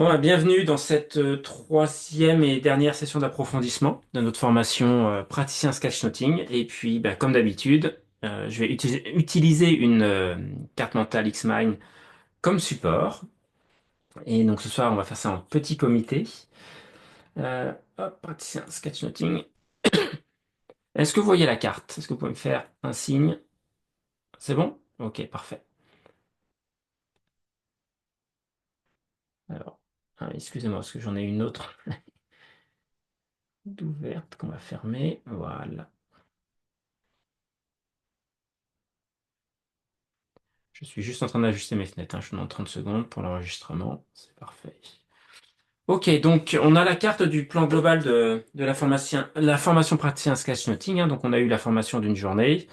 Bon, bienvenue dans cette troisième et dernière session d'approfondissement de notre formation praticien sketchnoting. Et puis, comme d'habitude, je vais utiliser une carte mentale Xmind comme support. Et donc ce soir, on va faire ça en petit comité. Hop, praticien sketchnoting. Est-ce que vous voyez la carte? Est-ce que vous pouvez me faire un signe? C'est bon? Ok, parfait. Alors, excusez-moi, parce que j'en ai une autre d'ouverte qu'on va fermer. Voilà. Je suis juste en train d'ajuster mes fenêtres, hein. Je suis dans 30 secondes pour l'enregistrement. C'est parfait. Ok, donc on a la carte du plan global de la formation praticien sketchnoting, hein. Donc on a eu la formation d'une journée,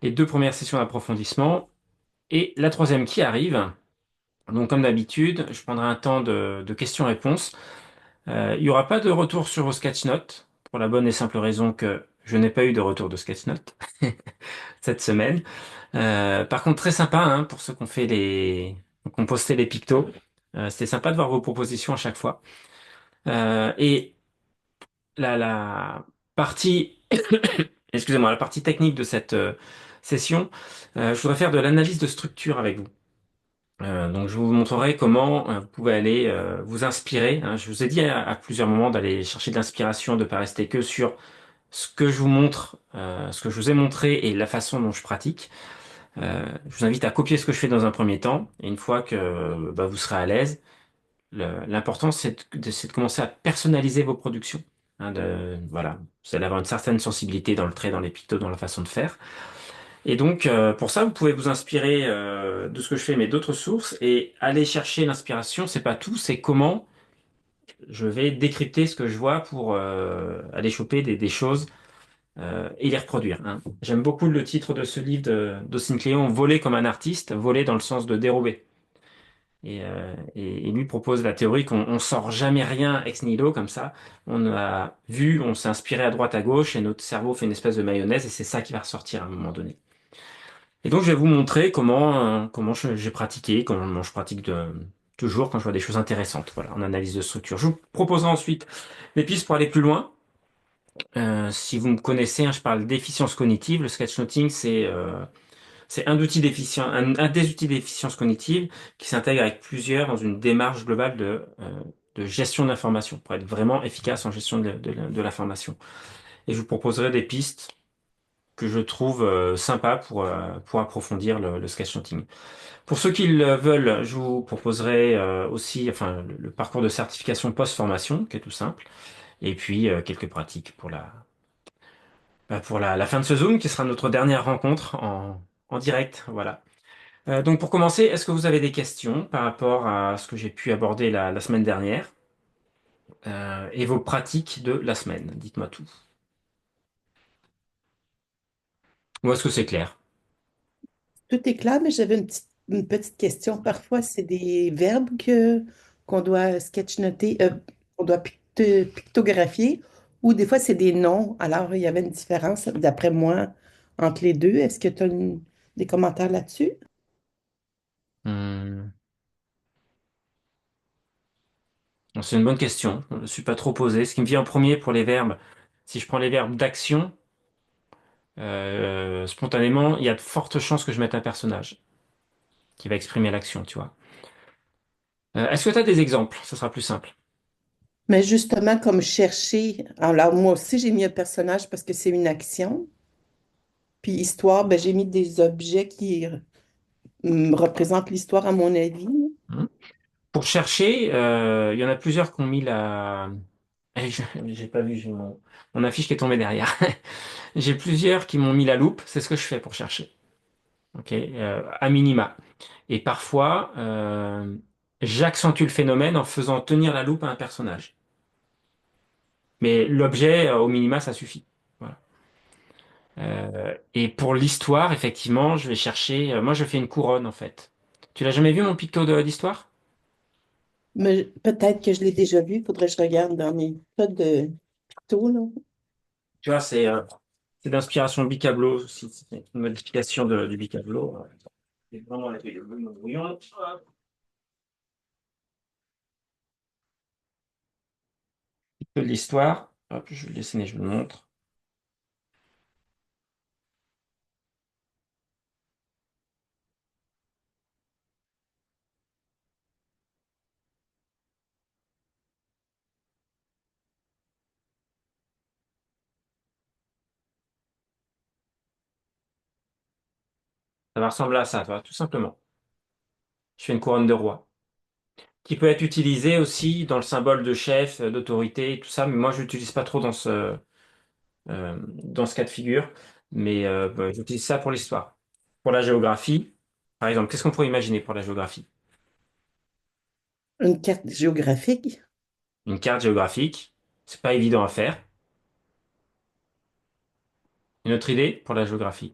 les deux premières sessions d'approfondissement et la troisième qui arrive. Donc comme d'habitude, je prendrai un temps de questions-réponses. Il n'y aura pas de retour sur vos sketchnotes pour la bonne et simple raison que je n'ai pas eu de retour de sketchnotes cette semaine. Par contre, très sympa, hein, pour ceux qui ont posté les pictos. C'était sympa de voir vos propositions à chaque fois. Et la partie, excusez-moi, la partie technique de cette session, je voudrais faire de l'analyse de structure avec vous. Donc, je vous montrerai comment vous pouvez aller vous inspirer, hein. Je vous ai dit à plusieurs moments d'aller chercher de l'inspiration, de ne pas rester que sur ce que je vous montre, ce que je vous ai montré et la façon dont je pratique. Je vous invite à copier ce que je fais dans un premier temps, et une fois que vous serez à l'aise, l'important c'est de commencer à personnaliser vos productions. Hein, voilà, vous allez avoir une certaine sensibilité dans le trait, dans les pictos, dans la façon de faire. Et donc pour ça, vous pouvez vous inspirer de ce que je fais, mais d'autres sources, et aller chercher l'inspiration. C'est pas tout, c'est comment je vais décrypter ce que je vois pour aller choper des choses et les reproduire, hein. J'aime beaucoup le titre de ce livre d'Austin Kleon, Voler comme un artiste, voler dans le sens de dérober. Et lui propose la théorie qu'on on sort jamais rien ex nihilo comme ça. On a vu, on s'est inspiré à droite à gauche et notre cerveau fait une espèce de mayonnaise et c'est ça qui va ressortir à un moment donné. Et donc je vais vous montrer comment j'ai pratiqué, comment je pratique toujours quand je vois des choses intéressantes, voilà, en analyse de structure. Je vous proposerai ensuite des pistes pour aller plus loin. Si vous me connaissez, hein, je parle d'efficience cognitive. Le sketchnoting, c'est un des outils d'efficience cognitive qui s'intègre avec plusieurs dans une démarche globale de gestion d'information pour être vraiment efficace en gestion de l'information. Et je vous proposerai des pistes que je trouve sympas pour approfondir le sketchnoting. Pour ceux qui le veulent, je vous proposerai aussi enfin, le parcours de certification post-formation, qui est tout simple, et puis quelques pratiques pour la fin de ce Zoom, qui sera notre dernière rencontre en direct. Voilà. Donc pour commencer, est-ce que vous avez des questions par rapport à ce que j'ai pu aborder la semaine dernière et vos pratiques de la semaine? Dites-moi tout. Ou est-ce que c'est clair? Tout est clair, mais j'avais une petite question. Parfois, c'est des verbes qu'on doit sketchnoter, qu'on doit pictographier, ou des fois, c'est des noms. Alors, il y avait une différence, d'après moi, entre les deux. Est-ce que tu as des commentaires là-dessus? Hmm. C'est une bonne question. Je ne me suis pas trop posé. Ce qui me vient en premier pour les verbes, si je prends les verbes d'action, spontanément, il y a de fortes chances que je mette un personnage qui va exprimer l'action, tu vois. Est-ce que tu as des exemples? Ce sera plus simple. Mais justement, comme chercher. Alors, moi aussi, j'ai mis un personnage parce que c'est une action. Puis histoire, ben, j'ai mis des objets qui représentent l'histoire, à mon avis. Hmm. Pour chercher, il y en a plusieurs qui ont mis la... J'ai pas vu, j'ai mon affiche qui est tombée derrière. J'ai plusieurs qui m'ont mis la loupe, c'est ce que je fais pour chercher. Ok, à minima. Et parfois, j'accentue le phénomène en faisant tenir la loupe à un personnage. Mais l'objet, au minima, ça suffit. Voilà. Et pour l'histoire, effectivement, je vais chercher. Moi, je fais une couronne en fait. Tu l'as jamais vu mon picto d'histoire? Mais peut-être que je l'ai déjà vu. Il faudrait que je regarde dans mes tas de pictos, là. Tu vois, c'est d'inspiration Bicablo aussi. C'est une modification du Bicablo. C'est vraiment le brouillon. Hop. de l'histoire. Hop, je vais le dessiner, je vous le montre. Ça va ressembler à ça, tu vois, tout simplement. Je fais une couronne de roi, qui peut être utilisée aussi dans le symbole de chef, d'autorité, tout ça, mais moi je l'utilise pas trop dans ce cas de figure, mais bah, j'utilise ça pour l'histoire. Pour la géographie, par exemple, qu'est-ce qu'on pourrait imaginer pour la géographie? Une carte géographique, Une carte géographique, c'est pas évident à faire. Une autre idée pour la géographie?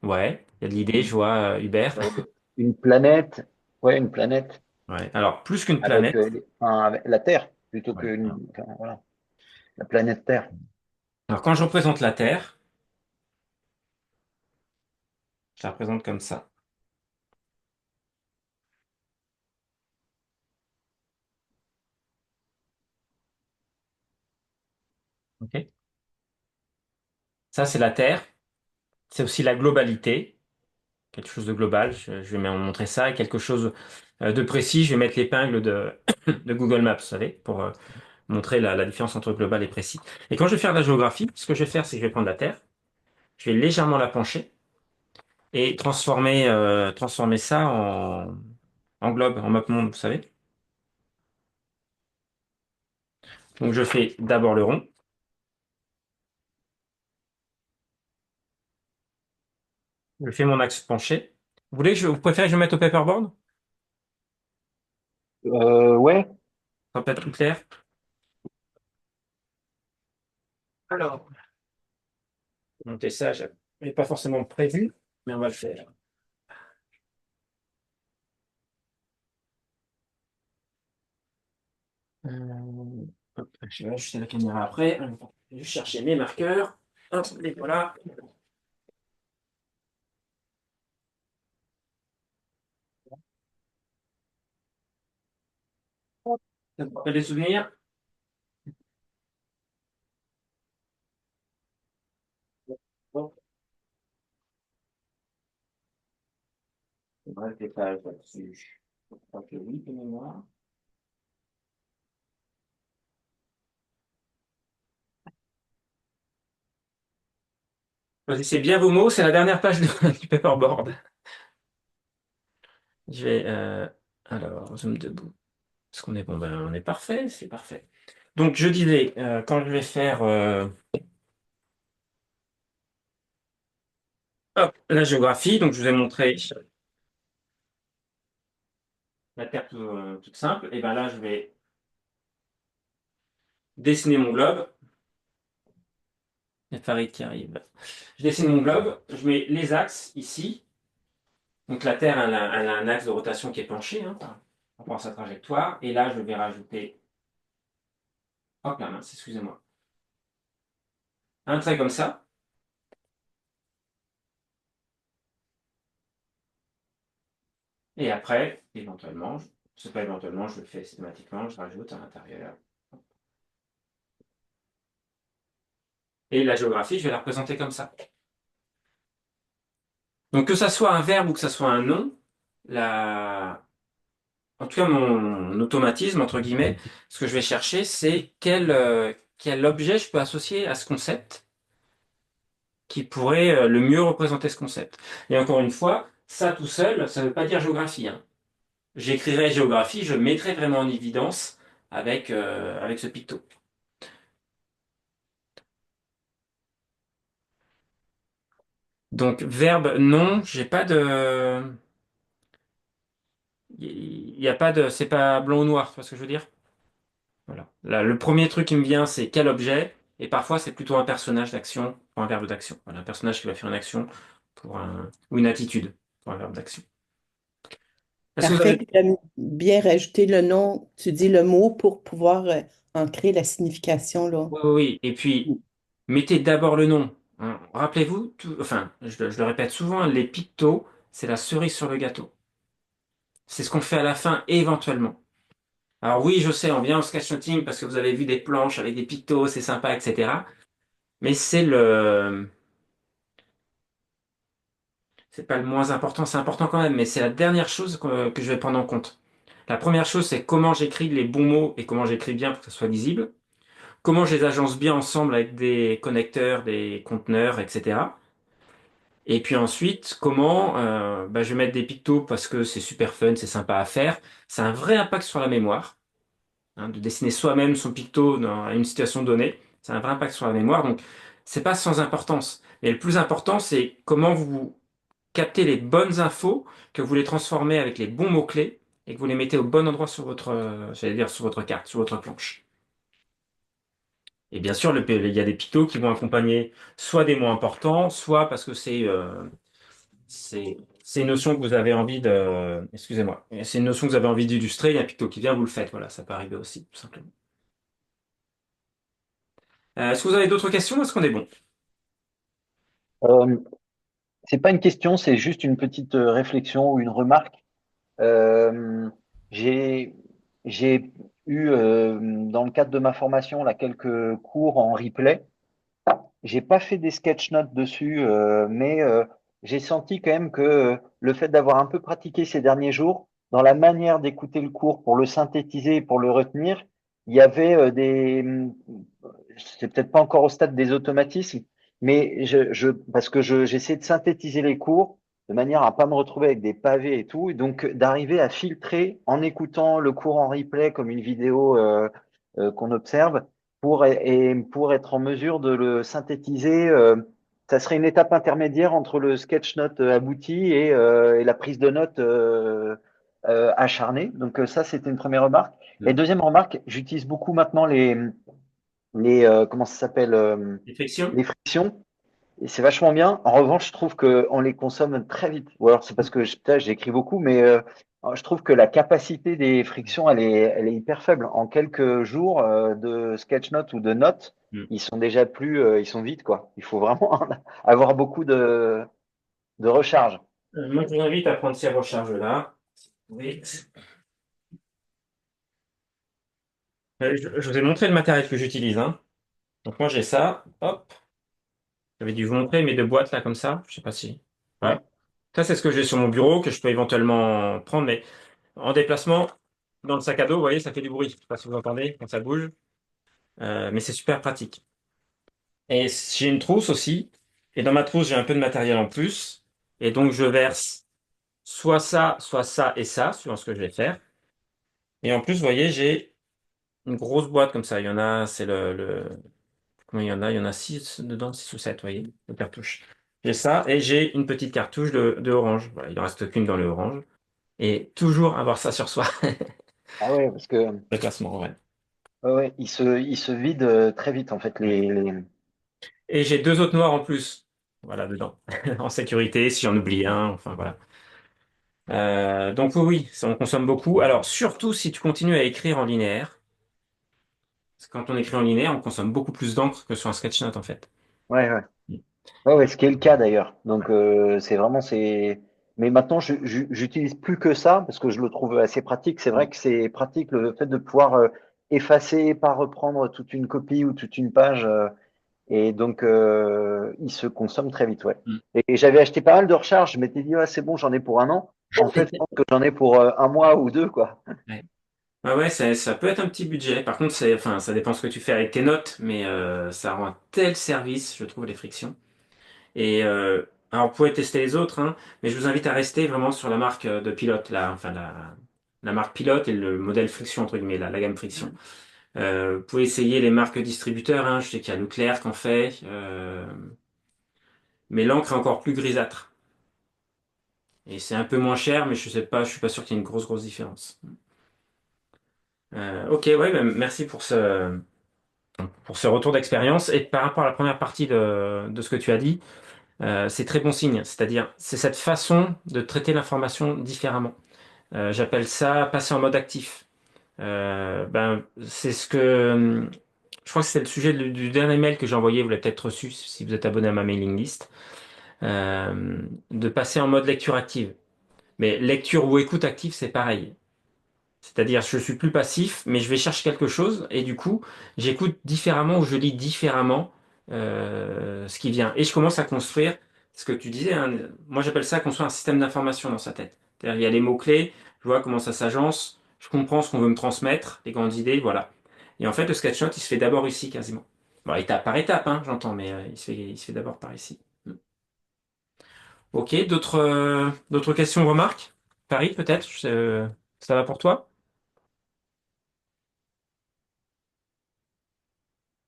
Ouais, il y a de l'idée, je vois Hubert. Euh, une planète, ouais, une planète Ouais, alors plus qu'une avec, planète. enfin, avec la Terre plutôt Ouais. qu'une, enfin, voilà, la planète Terre. Alors quand je représente la Terre, je la représente comme ça. Ok. Ça, c'est la Terre. C'est aussi la globalité, quelque chose de global. Je vais montrer ça. Et quelque chose de précis, je vais mettre l'épingle de Google Maps, vous savez, pour montrer la différence entre global et précis. Et quand je vais faire de la géographie, ce que je vais faire, c'est que je vais prendre la Terre, je vais légèrement la pencher et transformer ça en globe, en map monde, vous savez. Donc je fais d'abord le rond. Je fais mon axe penché. Vous préférez que je le mette au paperboard? Ouais, Ça peut être plus clair. Alors, monter ça, je n'avais pas forcément prévu, mais on va le faire. Hop, je vais ajuster la caméra après. Je vais chercher mes marqueurs. Hop, les voilà. Ça me rappelle des souvenirs. Bon, bref, des pages là-dessus. Je crois que oui, de mémoire. Choisissez bien vos mots, c'est la dernière page du paperboard. Je vais, alors, zoom debout. Est-ce qu'on est bon? Ben, on est parfait, c'est parfait. Donc, je disais, quand je vais faire hop, la géographie, donc je vous ai montré la Terre toute simple, et ben là, je vais dessiner mon globe. Il y a Farid qui arrive. Je dessine mon globe, je mets les axes ici. Donc la Terre, elle a un axe de rotation qui est penché par rapport à sa trajectoire. Et là, je vais rajouter, hop là, mince, excusez-moi, un trait comme ça. Et après, éventuellement, c'est pas éventuellement, je le fais systématiquement, je rajoute à l'intérieur. Et la géographie, je vais la représenter comme ça. Donc que ça soit un verbe ou que ça soit un nom, la... en tout cas mon automatisme, entre guillemets, ce que je vais chercher, c'est quel objet je peux associer à ce concept qui pourrait le mieux représenter ce concept. Et encore une fois, ça tout seul, ça ne veut pas dire géographie, hein. J'écrirai géographie, je mettrai vraiment en évidence avec ce picto. Donc verbe non, j'ai pas de... Il y a pas de... C'est pas blanc ou noir, tu vois ce que je veux dire? Voilà. Là, le premier truc qui me vient, c'est quel objet, et parfois c'est plutôt un personnage d'action pour un verbe d'action. Voilà, un personnage qui va faire une action ou une attitude pour un verbe d'action. Est-ce que vous parfait. avez... Puis j'aime bien rajouter le nom, tu dis le mot pour pouvoir en créer la signification, là. Oui, oui, oui. Et puis, mettez d'abord le nom, hein. Rappelez-vous, enfin, je le répète souvent, les pictos, c'est la cerise sur le gâteau. C'est ce qu'on fait à la fin éventuellement. Alors oui, je sais, on vient au sketchnoting parce que vous avez vu des planches avec des pictos, c'est sympa, etc. Mais c'est pas le moins important, c'est important quand même, mais c'est la dernière chose que je vais prendre en compte. La première chose, c'est comment j'écris les bons mots et comment j'écris bien pour que ça soit lisible. Comment je les agence bien ensemble avec des connecteurs, des conteneurs, etc. Et puis ensuite, comment je vais mettre des pictos parce que c'est super fun, c'est sympa à faire. C'est un vrai impact sur la mémoire, hein, de dessiner soi-même son picto dans une situation donnée. C'est un vrai impact sur la mémoire. Donc, c'est pas sans importance. Mais le plus important, c'est comment vous captez les bonnes infos, que vous les transformez avec les bons mots-clés et que vous les mettez au bon endroit sur votre, j'allais dire, sur votre carte, sur votre planche. Et bien sûr, il y a des pictos qui vont accompagner soit des mots importants, soit parce que c'est une notion que vous avez envie de, excusez-moi, c'est une notion que vous avez envie d'illustrer, il y a un picto qui vient, vous le faites. Voilà, ça peut arriver aussi, tout simplement. Est-ce que vous avez d'autres questions? Ou est-ce qu'on est bon? Euh, c'est pas une question, c'est juste une petite réflexion ou une remarque. Euh, j'ai, j'ai eu, dans le cadre de ma formation, là, quelques cours en replay. J'ai pas fait des sketch notes dessus, mais j'ai senti quand même que le fait d'avoir un peu pratiqué ces derniers jours, dans la manière d'écouter le cours pour le synthétiser et pour le retenir, il y avait c'est peut-être pas encore au stade des automatismes, mais parce que j'essaie de synthétiser les cours de manière à pas me retrouver avec des pavés et tout, et donc d'arriver à filtrer en écoutant le cours en replay comme une vidéo qu'on observe et pour être en mesure de le synthétiser. Ça serait une étape intermédiaire entre le sketch note abouti et la prise de notes acharnée. Donc ça, c'était une première remarque. Et deuxième remarque, j'utilise beaucoup maintenant les comment ça s'appelle Des frictions? les frictions. Et c'est vachement bien. En revanche, je trouve qu'on les consomme très vite. Ou alors c'est parce que putain, j'écris beaucoup, mais je trouve que la capacité des frictions, elle est hyper faible. En quelques jours de sketch notes ou de notes, Hmm. ils sont déjà plus, ils sont vides, quoi. Il faut vraiment avoir beaucoup de recharge. Moi, je vous invite à prendre ces recharges-là. Oui. Je vous ai montré le matériel que j'utilise, hein. Donc moi, j'ai ça. Hop. J'avais dû vous montrer mes deux boîtes là comme ça. Je sais pas si. Ouais. Ouais. Ça, c'est ce que j'ai sur mon bureau que je peux éventuellement prendre, mais en déplacement, dans le sac à dos, vous voyez, ça fait du bruit. Je sais pas si vous entendez quand ça bouge. Mais c'est super pratique. Et j'ai une trousse aussi. Et dans ma trousse, j'ai un peu de matériel en plus. Et donc, je verse soit ça et ça, suivant ce que je vais faire. Et en plus, vous voyez, j'ai une grosse boîte comme ça. Il y en a, c'est comment il y en a? Il y en a six dedans, six ou sept, vous voyez, de cartouches. J'ai ça et j'ai une petite cartouche de orange. Voilà, il en reste qu'une dans le orange. Et toujours avoir ça sur soi. Ah ouais, parce que Déplacement, ouais. ouais, ouais, ils se vident très vite en fait Et j'ai deux autres noirs en plus. Voilà, dedans. En sécurité, si j'en oublie un, enfin voilà. Donc oui, oui, ça on consomme beaucoup. Alors surtout si tu continues à écrire en linéaire. Parce que quand on écrit en linéaire, on consomme beaucoup plus d'encre que sur un sketch note en fait. Ouais, ouais. Ouais, ouais, ce qui est le cas d'ailleurs. Donc c'est vraiment c'est. Mais maintenant, j'utilise plus que ça parce que je le trouve assez pratique. C'est vrai que c'est pratique le fait de pouvoir effacer, et pas reprendre toute une copie ou toute une page. Et donc il se consomme très vite, ouais. Mm. Et j'avais acheté pas mal de recharges. Je m'étais dit ouais, c'est bon, j'en ai pour un an. En fait, je pense que j'en ai pour un mois ou deux, quoi. Ouais. Ah ouais, ça peut être un petit budget. Par contre, enfin, ça dépend ce que tu fais avec tes notes, mais ça rend un tel service, je trouve, les frictions. Et alors, vous pouvez tester les autres, hein, mais je vous invite à rester vraiment sur la marque de Pilote, enfin la marque Pilote et le modèle friction entre guillemets, la gamme friction. Vous pouvez essayer les marques distributeurs, hein, je sais qu'il y a Leclerc qui en fait, mais l'encre est encore plus grisâtre. Et c'est un peu moins cher, mais je suis pas sûr qu'il y ait une grosse différence. Ok, ouais, ben, merci pour ce retour d'expérience. Et par rapport à la première partie de ce que tu as dit, c'est très bon signe. C'est-à-dire, c'est cette façon de traiter l'information différemment. J'appelle ça passer en mode actif. C'est ce que je crois que c'est le sujet du dernier mail que j'ai envoyé. Vous l'avez peut-être reçu si vous êtes abonné à ma mailing list. De passer en mode lecture active. Mais lecture ou écoute active, c'est pareil. C'est-à-dire, je suis plus passif, mais je vais chercher quelque chose et du coup, j'écoute différemment ou je lis différemment ce qui vient. Et je commence à construire ce que tu disais, hein. Moi, j'appelle ça construire un système d'information dans sa tête. C'est-à-dire, il y a les mots-clés, je vois comment ça s'agence, je comprends ce qu'on veut me transmettre, les grandes idées, voilà. Et en fait, le sketch note, il se fait d'abord ici, quasiment. Bon, étape par étape, hein, j'entends, mais il se fait d'abord par ici. Ok, d'autres questions, remarques? Paris, peut-être? Ça va pour toi?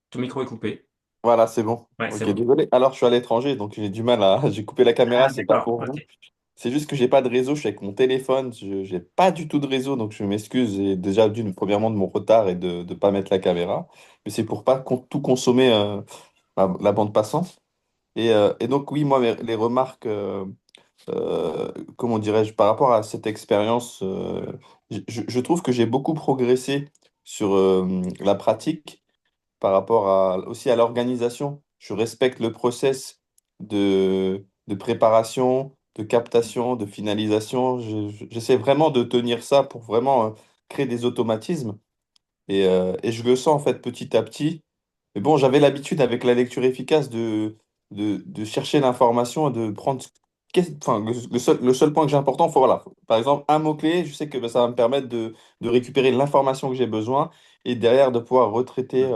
Ton micro est coupé. Voilà, c'est bon. Ouais, Ok, c'est bon. désolé. Alors, je suis à l'étranger, donc j'ai du mal à. J'ai coupé la caméra, Ah, c'est pas d'accord, pour vous. ok. C'est juste que j'ai pas de réseau, je suis avec mon téléphone, je j'ai pas du tout de réseau, donc je m'excuse et déjà premièrement de mon retard et de ne pas mettre la caméra. Mais c'est pour pas tout consommer la bande passante. Et donc, oui, moi, les remarques, comment dirais-je, par rapport à cette expérience, je trouve que j'ai beaucoup progressé sur la pratique par rapport aussi à l'organisation. Je respecte le process de préparation, de captation, de finalisation. J'essaie vraiment de tenir ça pour vraiment créer des automatismes. Et je le sens en fait petit à petit. Mais bon, j'avais l'habitude avec la lecture efficace de chercher l'information et de prendre. Enfin, le seul point que j'ai important, voilà. Par exemple, un mot-clé, je sais que ben, ça va me permettre de récupérer l'information que j'ai besoin et derrière de pouvoir retraiter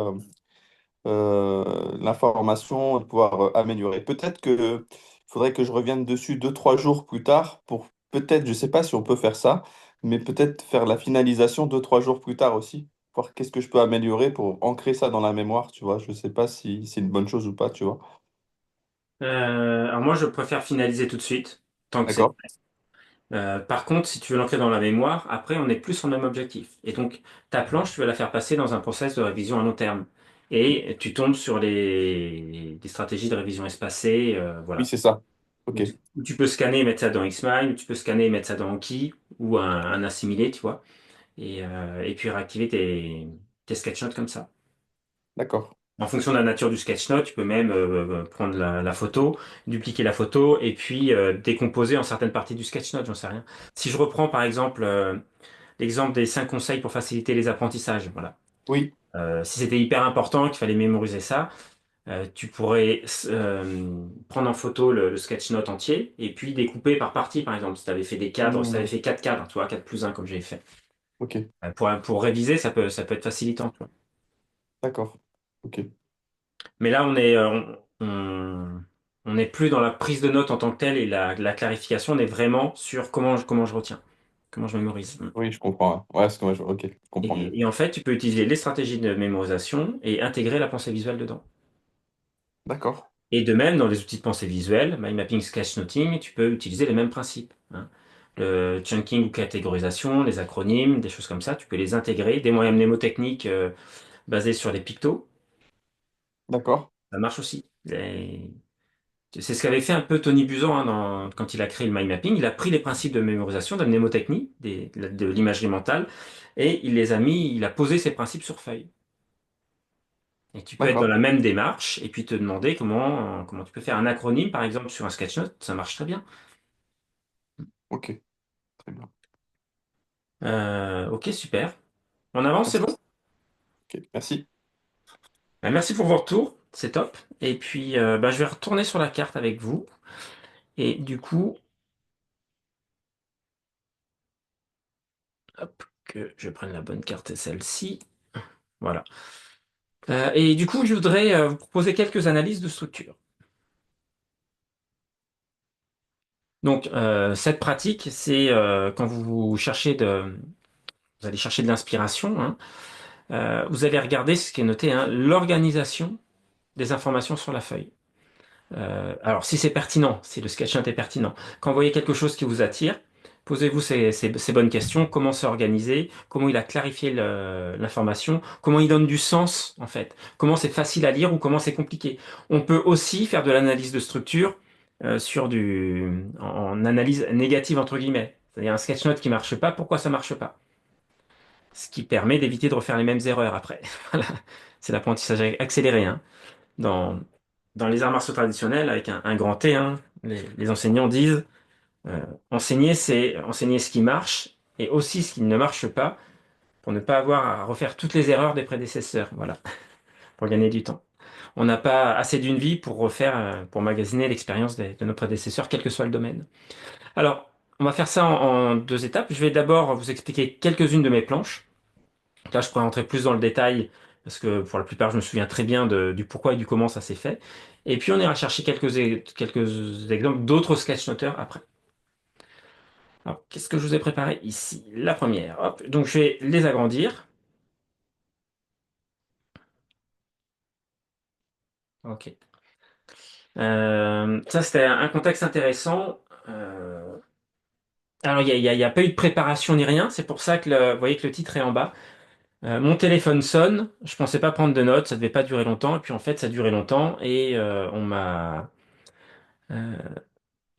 l'information, de pouvoir améliorer. Peut-être que faudrait que je revienne dessus 2, 3 jours plus tard pour peut-être, je sais pas si on peut faire ça, mais peut-être faire la finalisation 2, 3 jours plus tard aussi, voir qu'est-ce que je peux améliorer pour ancrer ça dans la mémoire, tu vois. Je sais pas si c'est une bonne chose ou pas, tu vois. Alors moi, je préfère finaliser tout de suite, tant que c'est. D'accord? Par contre, si tu veux l'ancrer dans la mémoire, après, on est plus sur le même objectif. Et donc, ta planche, tu vas la faire passer dans un process de révision à long terme. Et tu tombes sur des stratégies de révision espacée, Oui, voilà. c'est ça. Où Ok, tu peux scanner et mettre ça dans Xmind, ou tu peux scanner et mettre ça dans Anki, ou un assimilé, tu vois. Et puis réactiver tes sketch notes comme ça. d'accord. En fonction de la nature du sketch note, tu peux même prendre la photo, dupliquer la photo et puis décomposer en certaines parties du sketch note, j'en sais rien. Si je reprends par exemple l'exemple des 5 conseils pour faciliter les apprentissages, voilà. Oui. Si c'était hyper important qu'il fallait mémoriser ça, tu pourrais prendre en photo le sketch note entier et puis découper par partie, par exemple. Si tu avais fait des cadres, si tu avais Hmm, fait 4 cadres, tu vois, 4+1 comme j'ai fait. ok, Pour réviser, ça peut être facilitant. d'accord. Ok. Mais là, on n'est plus dans la prise de notes en tant que telle et la clarification, on est vraiment sur comment je retiens, comment je mémorise. Oui, je comprends. Ouais, c'est que moi, ok, je comprends mieux. Et en fait, tu peux utiliser les stratégies de mémorisation et intégrer la pensée visuelle dedans. D'accord, Et de même, dans les outils de pensée visuelle, mind mapping, sketchnoting, tu peux utiliser les mêmes principes, hein. Le chunking ou catégorisation, les acronymes, des choses comme ça, tu peux les intégrer. Des moyens mnémotechniques basés sur les pictos, d'accord. ça marche aussi. C'est ce qu'avait fait un peu Tony Buzan hein, quand il a créé le mind mapping. Il a pris les principes de mémorisation, de la mnémotechnie, de l'imagerie mentale, et il a posé ces principes sur feuille. Et tu peux être dans D'accord. la même démarche et puis te demander comment tu peux faire un acronyme, par exemple, sur un sketchnote, ça marche très bien. Ok, très bien. Ok, super. On avance, c'est Merci. bon? Ok, merci. Ben, merci pour vos retours, c'est top. Et puis, ben, je vais retourner sur la carte avec vous. Et du coup, hop, que je prenne la bonne carte, c'est celle-ci. Voilà. Et du coup, je voudrais vous proposer quelques analyses de structure. Donc, cette pratique, c'est quand vous allez chercher de l'inspiration, hein, vous allez regarder ce qui est noté, hein, l'organisation des informations sur la feuille. Alors, si c'est pertinent, si le sketchnote est pertinent, quand vous voyez quelque chose qui vous attire, posez-vous ces bonnes questions. Comment c'est organisé? Comment il a clarifié l'information? Comment il donne du sens, en fait? Comment c'est facile à lire ou comment c'est compliqué? On peut aussi faire de l'analyse de structure en analyse négative, entre guillemets. C'est-à-dire un sketchnote qui marche pas, pourquoi ça marche pas? Ce qui permet d'éviter de refaire les mêmes erreurs après. Voilà. C'est l'apprentissage accéléré, hein. Dans, dans les arts martiaux traditionnels, avec un grand T, hein, les enseignants disent enseigner, c'est enseigner ce qui marche et aussi ce qui ne marche pas pour ne pas avoir à refaire toutes les erreurs des prédécesseurs, voilà, pour gagner du temps. On n'a pas assez d'une vie pour refaire, pour magasiner l'expérience de nos prédécesseurs, quel que soit le domaine. Alors, on va faire ça en deux étapes. Je vais d'abord vous expliquer quelques-unes de mes planches. Là, je pourrais rentrer plus dans le détail parce que pour la plupart, je me souviens très bien du pourquoi et du comment ça s'est fait. Et puis, on ira chercher quelques exemples d'autres sketchnoteurs après. Alors, qu'est-ce que je vous ai préparé ici? La première. Hop. Donc, je vais les agrandir. OK. Ça, c'était un contexte intéressant. Alors, il y a pas eu de préparation ni rien. C'est pour ça que vous voyez que le titre est en bas. Mon téléphone sonne. Je pensais pas prendre de notes. Ça devait pas durer longtemps. Et puis, en fait, ça a duré longtemps. Et euh, on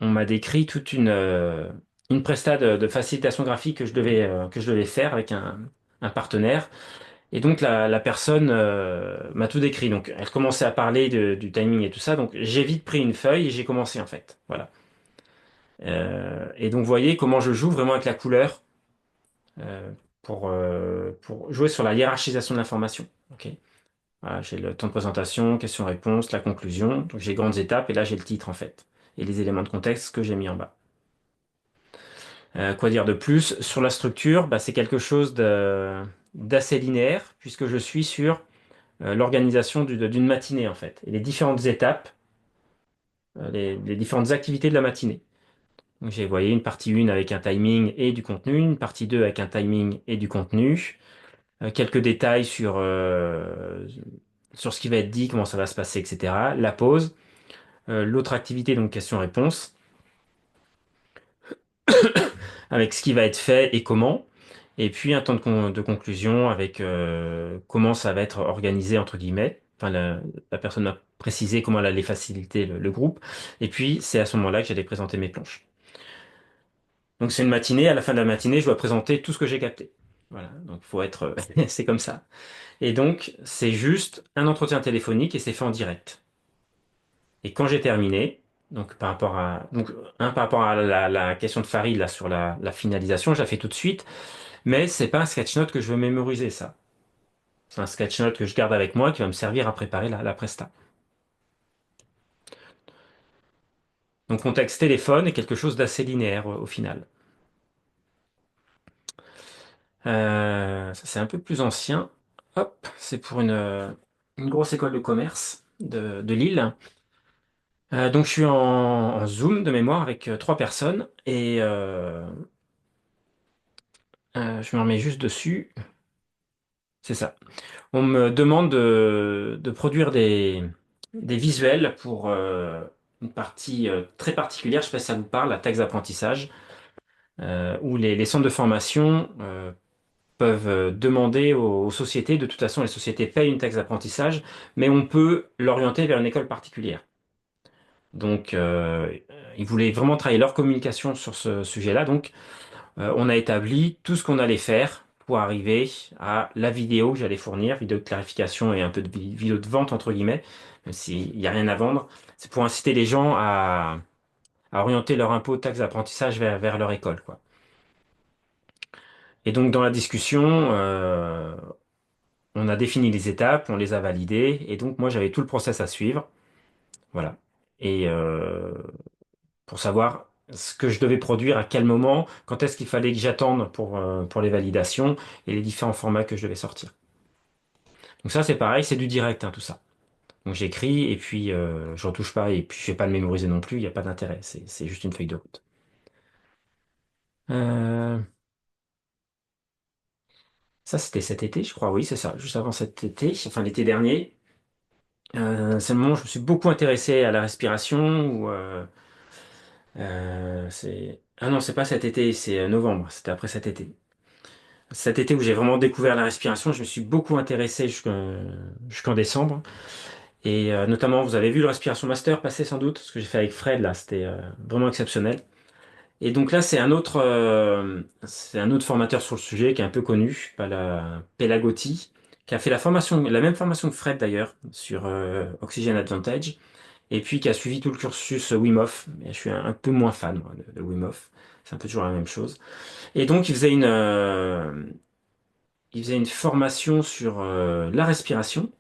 m'a décrit toute une presta de facilitation graphique que je devais faire avec un partenaire. Et donc la personne m'a tout décrit. Donc elle commençait à parler du timing et tout ça. Donc j'ai vite pris une feuille et j'ai commencé en fait. Voilà. Et donc vous voyez comment je joue vraiment avec la couleur euh, pour jouer sur la hiérarchisation de l'information. Ok. Voilà, j'ai le temps de présentation, question-réponse, la conclusion. Donc j'ai grandes étapes et là j'ai le titre en fait et les éléments de contexte que j'ai mis en bas. Quoi dire de plus? Sur la structure, bah, c'est quelque chose d'assez linéaire puisque je suis sur l'organisation d'une matinée en fait, et les différentes étapes, les différentes activités de la matinée. Donc j'ai, vous voyez, une partie 1 avec un timing et du contenu, une partie 2 avec un timing et du contenu, quelques détails sur ce qui va être dit, comment ça va se passer, etc. La pause, l'autre activité, donc question-réponse, avec ce qui va être fait et comment. Et puis un temps de conclusion avec comment ça va être organisé, entre guillemets. Enfin, la personne m'a précisé comment elle allait faciliter le groupe. Et puis, c'est à ce moment-là que j'allais présenter mes planches. Donc, c'est une matinée. À la fin de la matinée, je dois présenter tout ce que j'ai capté. Voilà. Donc, faut être, c'est comme ça. Et donc, c'est juste un entretien téléphonique et c'est fait en direct. Et quand j'ai terminé, par rapport à la question de Farid, là, sur la finalisation, je la fais tout de suite. Mais c'est pas un sketch note que je veux mémoriser, ça. C'est un sketch note que je garde avec moi qui va me servir à préparer la presta. Donc contexte téléphone est quelque chose d'assez linéaire au final. Ça, c'est un peu plus ancien. Hop, c'est pour une grosse école de commerce de Lille. Donc je suis en Zoom de mémoire avec trois personnes et je me remets juste dessus. C'est ça. On me demande de produire des visuels pour une partie très particulière, je sais pas si ça vous parle, la taxe d'apprentissage, où les centres de formation peuvent demander aux sociétés, de toute façon les sociétés payent une taxe d'apprentissage, mais on peut l'orienter vers une école particulière. Donc ils voulaient vraiment travailler leur communication sur ce sujet-là, donc on a établi tout ce qu'on allait faire pour arriver à la vidéo que j'allais fournir, vidéo de clarification et un peu de vidéo de vente, entre guillemets, même s'il n'y a rien à vendre. C'est pour inciter les gens à orienter leur impôt de taxe d'apprentissage vers leur école, quoi. Et donc, dans la discussion, on a défini les étapes, on les a validées, et donc, moi, j'avais tout le process à suivre. Voilà. Et pour savoir ce que je devais produire, à quel moment, quand est-ce qu'il fallait que j'attende pour les validations et les différents formats que je devais sortir. Donc ça, c'est pareil, c'est du direct, hein, tout ça. Donc j'écris et puis je retouche pas et puis je vais pas le mémoriser non plus, il n'y a pas d'intérêt, c'est juste une feuille de route. Euh, Ça, c'était cet été, je crois, oui, c'est ça, juste avant cet été, enfin l'été dernier. C'est le moment où je me suis beaucoup intéressé à la respiration. Ah non, c'est pas cet été, c'est novembre, c'était après cet été. Cet été où j'ai vraiment découvert la respiration, je me suis beaucoup intéressé jusqu'en décembre. Et notamment, vous avez vu le Respiration Master passer sans doute, ce que j'ai fait avec Fred, là, c'était vraiment exceptionnel. Et donc là, c'est un autre formateur sur le sujet qui est un peu connu, Pelagotti, qui a fait la même formation que Fred d'ailleurs, sur Oxygen Advantage, et puis qui a suivi tout le cursus Wim Hof. Mais je suis un peu moins fan, moi, de Wim Hof. C'est un peu toujours la même chose. Et donc, il faisait une formation sur la respiration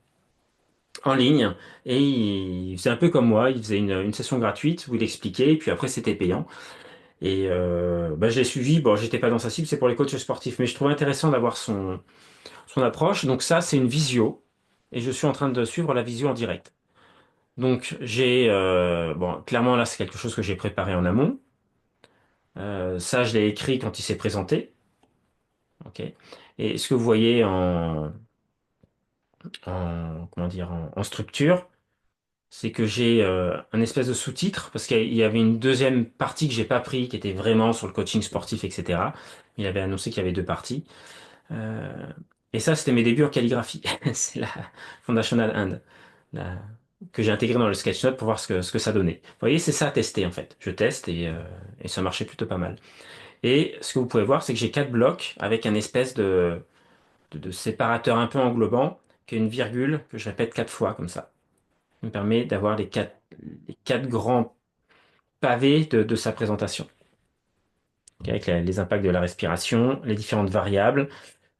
en ligne et il faisait un peu comme moi, il faisait une session gratuite où il expliquait et puis après c'était payant. Et bah, je l'ai suivi, bon j'étais pas dans sa cible, c'est pour les coachs sportifs, mais je trouvais intéressant d'avoir son approche. Donc ça c'est une visio et je suis en train de suivre la visio en direct. Donc j'ai, bon clairement là c'est quelque chose que j'ai préparé en amont. Ça je l'ai écrit quand il s'est présenté. Ok. Et ce que vous voyez comment dire, en structure, c'est que j'ai un espèce de sous-titre, parce qu'il y avait une deuxième partie que j'ai pas pris, qui était vraiment sur le coaching sportif, etc. Il avait annoncé qu'il y avait deux parties. Euh, et ça, c'était mes débuts en calligraphie. C'est la Foundational Hand, la- que j'ai intégré dans le sketchnote pour voir ce que ça donnait. Vous voyez, c'est ça à tester en fait. Je teste et ça marchait plutôt pas mal. Et ce que vous pouvez voir, c'est que j'ai quatre blocs avec un espèce de séparateur un peu englobant, qui est une virgule que je répète quatre fois comme ça. Ça me permet d'avoir les quatre grands pavés de sa présentation. Ok, avec les impacts de la respiration, les différentes variables.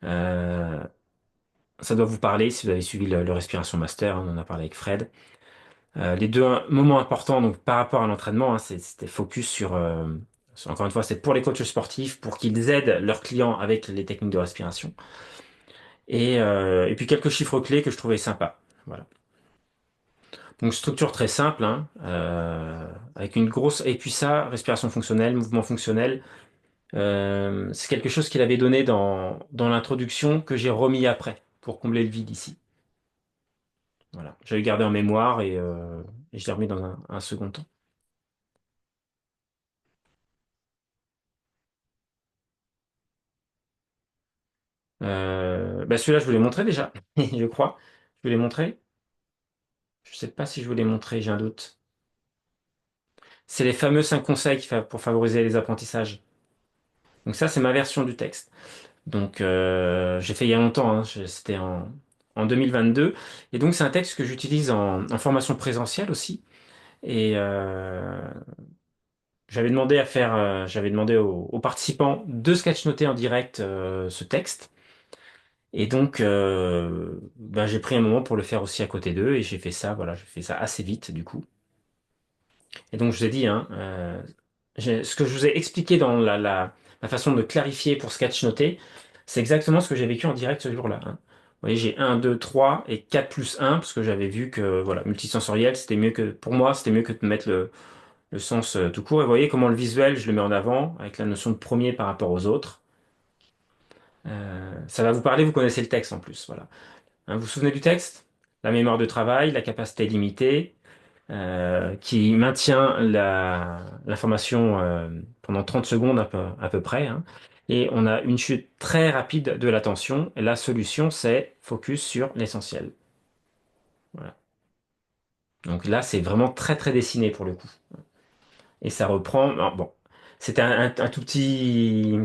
Euh, Ça doit vous parler si vous avez suivi le Respiration Master, hein, on en a parlé avec Fred. Les deux moments importants donc, par rapport à l'entraînement, hein, c'était focus encore une fois, c'est pour les coachs sportifs, pour qu'ils aident leurs clients avec les techniques de respiration. Et puis quelques chiffres clés que je trouvais sympas. Voilà. Donc structure très simple, hein, avec une grosse... Et puis ça, respiration fonctionnelle, mouvement fonctionnel, c'est quelque chose qu'il avait donné dans l'introduction que j'ai remis après pour combler le vide ici. Voilà. J'avais gardé en mémoire et je l'ai remis dans un second temps. Bah celui-là, je vous l'ai montré déjà, je crois. Je vous l'ai montré. Je sais pas si je vous l'ai montré, j'ai un doute. C'est les fameux 5 conseils pour favoriser les apprentissages. Donc ça, c'est ma version du texte. Donc, j'ai fait il y a longtemps, hein, c'était en 2022. Et donc, c'est un texte que j'utilise en formation présentielle aussi. Et j'avais demandé aux participants de sketchnoter en direct ce texte. Et donc, ben, j'ai pris un moment pour le faire aussi à côté d'eux. Et j'ai fait ça, voilà, j'ai fait ça assez vite du coup. Et donc, je vous ai dit, hein, ce que je vous ai expliqué dans la façon de clarifier pour sketchnoter, c'est exactement ce que j'ai vécu en direct ce jour-là, hein. Vous voyez, j'ai un 2 3 et 4 plus un parce que j'avais vu que voilà, multisensoriel, c'était mieux que, pour moi, c'était mieux que de mettre le sens tout court. Et vous voyez comment le visuel, je le mets en avant avec la notion de premier par rapport aux autres. Ça va vous parler, vous connaissez le texte en plus, voilà. Hein, vous vous souvenez du texte? La mémoire de travail, la capacité limitée, qui maintient l'information pendant 30 secondes à peu près, hein. Et on a une chute très rapide de l'attention. Et la solution, c'est focus sur l'essentiel. Voilà. Donc là, c'est vraiment très très dessiné pour le coup. Et ça reprend. Bon, c'était un tout petit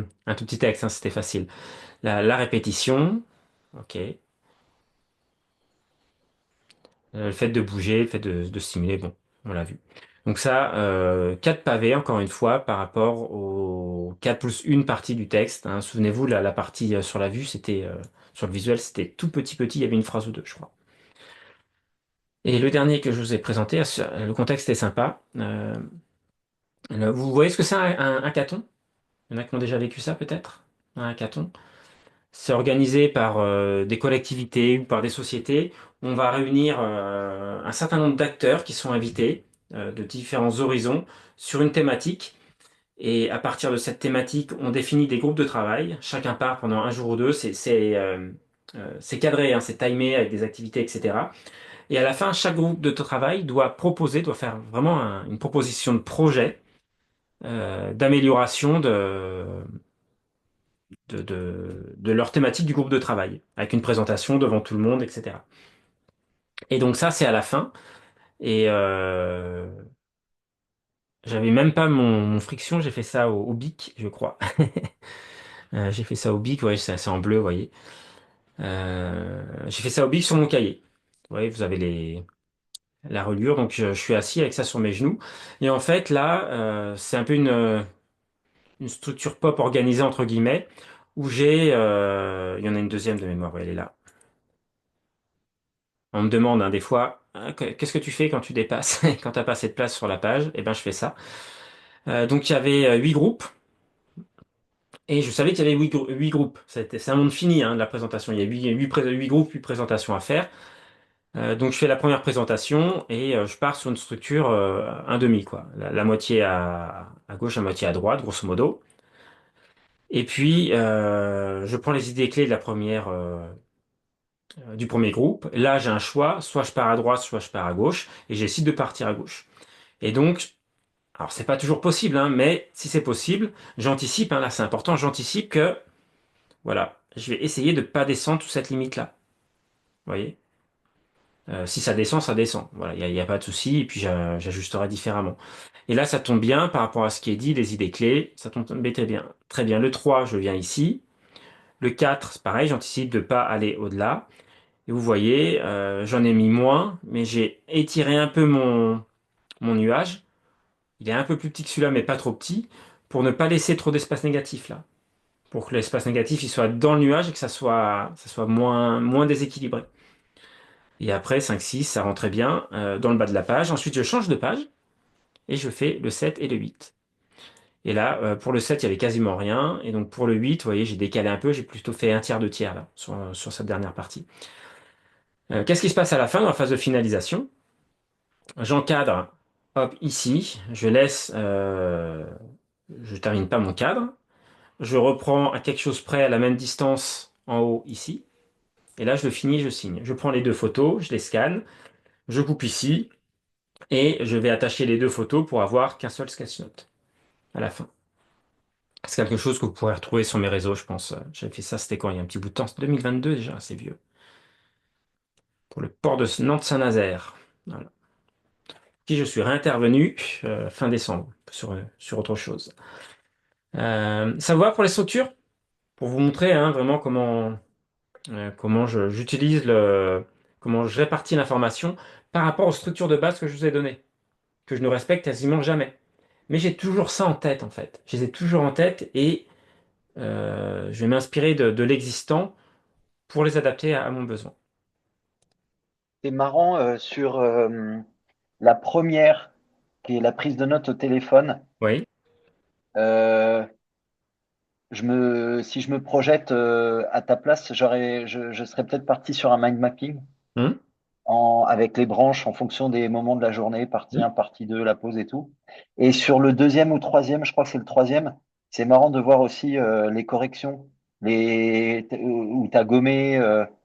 texte, hein, c'était facile. La répétition, ok. Le fait de bouger, le fait de stimuler, bon, on l'a vu. Donc ça, 4 pavés, encore une fois, par rapport aux 4 plus une partie du texte, hein. Souvenez-vous, la partie sur la vue, sur le visuel, c'était tout petit petit, il y avait une phrase ou deux, je crois. Et le dernier que je vous ai présenté, le contexte est sympa. Vous voyez ce que c'est un hackathon? Il y en a qui ont déjà vécu ça, peut-être? Un hackathon. C'est organisé par des collectivités ou par des sociétés. On va réunir un certain nombre d'acteurs qui sont invités de différents horizons sur une thématique. Et à partir de cette thématique, on définit des groupes de travail. Chacun part pendant un jour ou deux. C'est cadré, hein, c'est timé avec des activités, etc. Et à la fin, chaque groupe de travail doit faire vraiment une proposition de projet d'amélioration de leur thématique du groupe de travail, avec une présentation devant tout le monde, etc. Et donc ça, c'est à la fin. Et j'avais même pas mon friction, j'ai fait ça au bic, je crois. J'ai fait ça au bic, ouais, c'est en bleu, vous voyez. J'ai fait ça au bic sur mon cahier. Vous voyez, vous avez la reliure, donc je suis assis avec ça sur mes genoux. Et en fait, là, c'est un peu une structure pop organisée, entre guillemets. où j'ai... il y en a une deuxième de mémoire, ouais, elle est là. On me demande hein, des fois, ah, qu'est-ce que tu fais quand tu dépasses, quand t'as pas assez de place sur la page? Eh ben, je fais ça. Donc, il y avait 8 groupes. Et je savais qu'il y avait 8 groupes. C'est un monde fini hein, de la présentation. Il y a 8 groupes, 8 présentations à faire. Donc je fais la première présentation et je pars sur une structure un demi, quoi. La moitié à gauche, la moitié à droite, grosso modo. Et puis je prends les idées clés de du premier groupe. Là, j'ai un choix. Soit je pars à droite, soit je pars à gauche. Et je décide de partir à gauche. Et donc, alors c'est pas toujours possible, hein, mais si c'est possible, j'anticipe, hein, là c'est important, j'anticipe que voilà, je vais essayer de pas descendre sous cette limite-là. Vous voyez? Si ça descend, ça descend. Voilà, il y a pas de souci, et puis j'ajusterai différemment. Et là, ça tombe bien par rapport à ce qui est dit, les idées clés, ça tombe très bien. Très bien. Le 3, je viens ici. Le 4, c'est pareil, j'anticipe de pas aller au-delà. Et vous voyez, j'en ai mis moins, mais j'ai étiré un peu mon nuage. Il est un peu plus petit que celui-là, mais pas trop petit, pour ne pas laisser trop d'espace négatif là. Pour que l'espace négatif il soit dans le nuage et que ça soit moins déséquilibré. Et après, 5, 6, ça rentrait bien dans le bas de la page. Ensuite, je change de page et je fais le 7 et le 8. Et là, pour le 7, il y avait quasiment rien. Et donc pour le 8, vous voyez, j'ai décalé un peu. J'ai plutôt fait un tiers de tiers là, sur cette dernière partie. Qu'est-ce qui se passe à la fin, dans la phase de finalisation? J'encadre, hop, ici. Je termine pas mon cadre. Je reprends à quelque chose près à la même distance en haut ici. Et là, je le finis, je signe. Je prends les deux photos, je les scanne, je coupe ici. Et je vais attacher les deux photos pour avoir qu'un seul sketch note à la fin. C'est quelque chose que vous pourrez retrouver sur mes réseaux, je pense. J'avais fait ça, c'était quand? Il y a un petit bout de temps. C'est 2022 déjà, c'est vieux. Pour le port de Nantes-Saint-Nazaire. Voilà. Qui je suis réintervenu fin décembre sur autre chose. Ça vous va pour les structures? Pour vous montrer hein, vraiment comment j'utilise comment je répartis l'information par rapport aux structures de base que je vous ai données, que je ne respecte quasiment jamais. Mais j'ai toujours ça en tête, en fait. Je les ai toujours en tête et je vais m'inspirer de l'existant pour les adapter à mon besoin. C'est marrant sur la première, qui est la prise de notes au téléphone. Oui. euh, si je me projette à ta place, je serais peut-être parti sur un mind mapping Hum, avec les branches en fonction des moments de la journée, partie hum. 1, partie 2, la pause et tout. Et sur le deuxième ou troisième, je crois que c'est le troisième, c'est marrant de voir aussi les corrections, où tu as gommé,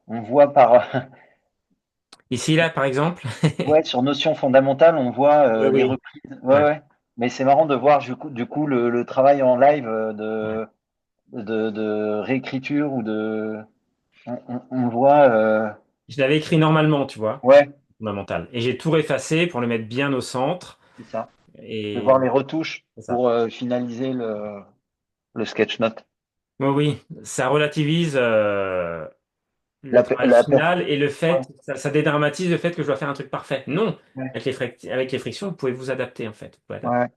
on voit par, Ici, là, par exemple. ouais, sur notions fondamentales, on voit Oui, les oui. reprises. Ouais, Ouais. ouais. Mais c'est marrant de voir du coup le travail en live Ouais. de réécriture ou de. On voit. Je l'avais écrit normalement, tu vois, Ouais, fondamental. Et j'ai tout effacé pour le mettre bien au centre. c'est ça. De Et voir les retouches c'est ça. pour finaliser le sketch note. Oui, oui, ça relativise le La, travail la per- final et le ouais, fait, ça dédramatise le fait que je dois faire un truc parfait. Non, ouais, avec les frictions, vous pouvez vous adapter en fait. Vous pouvez adapter. ouais,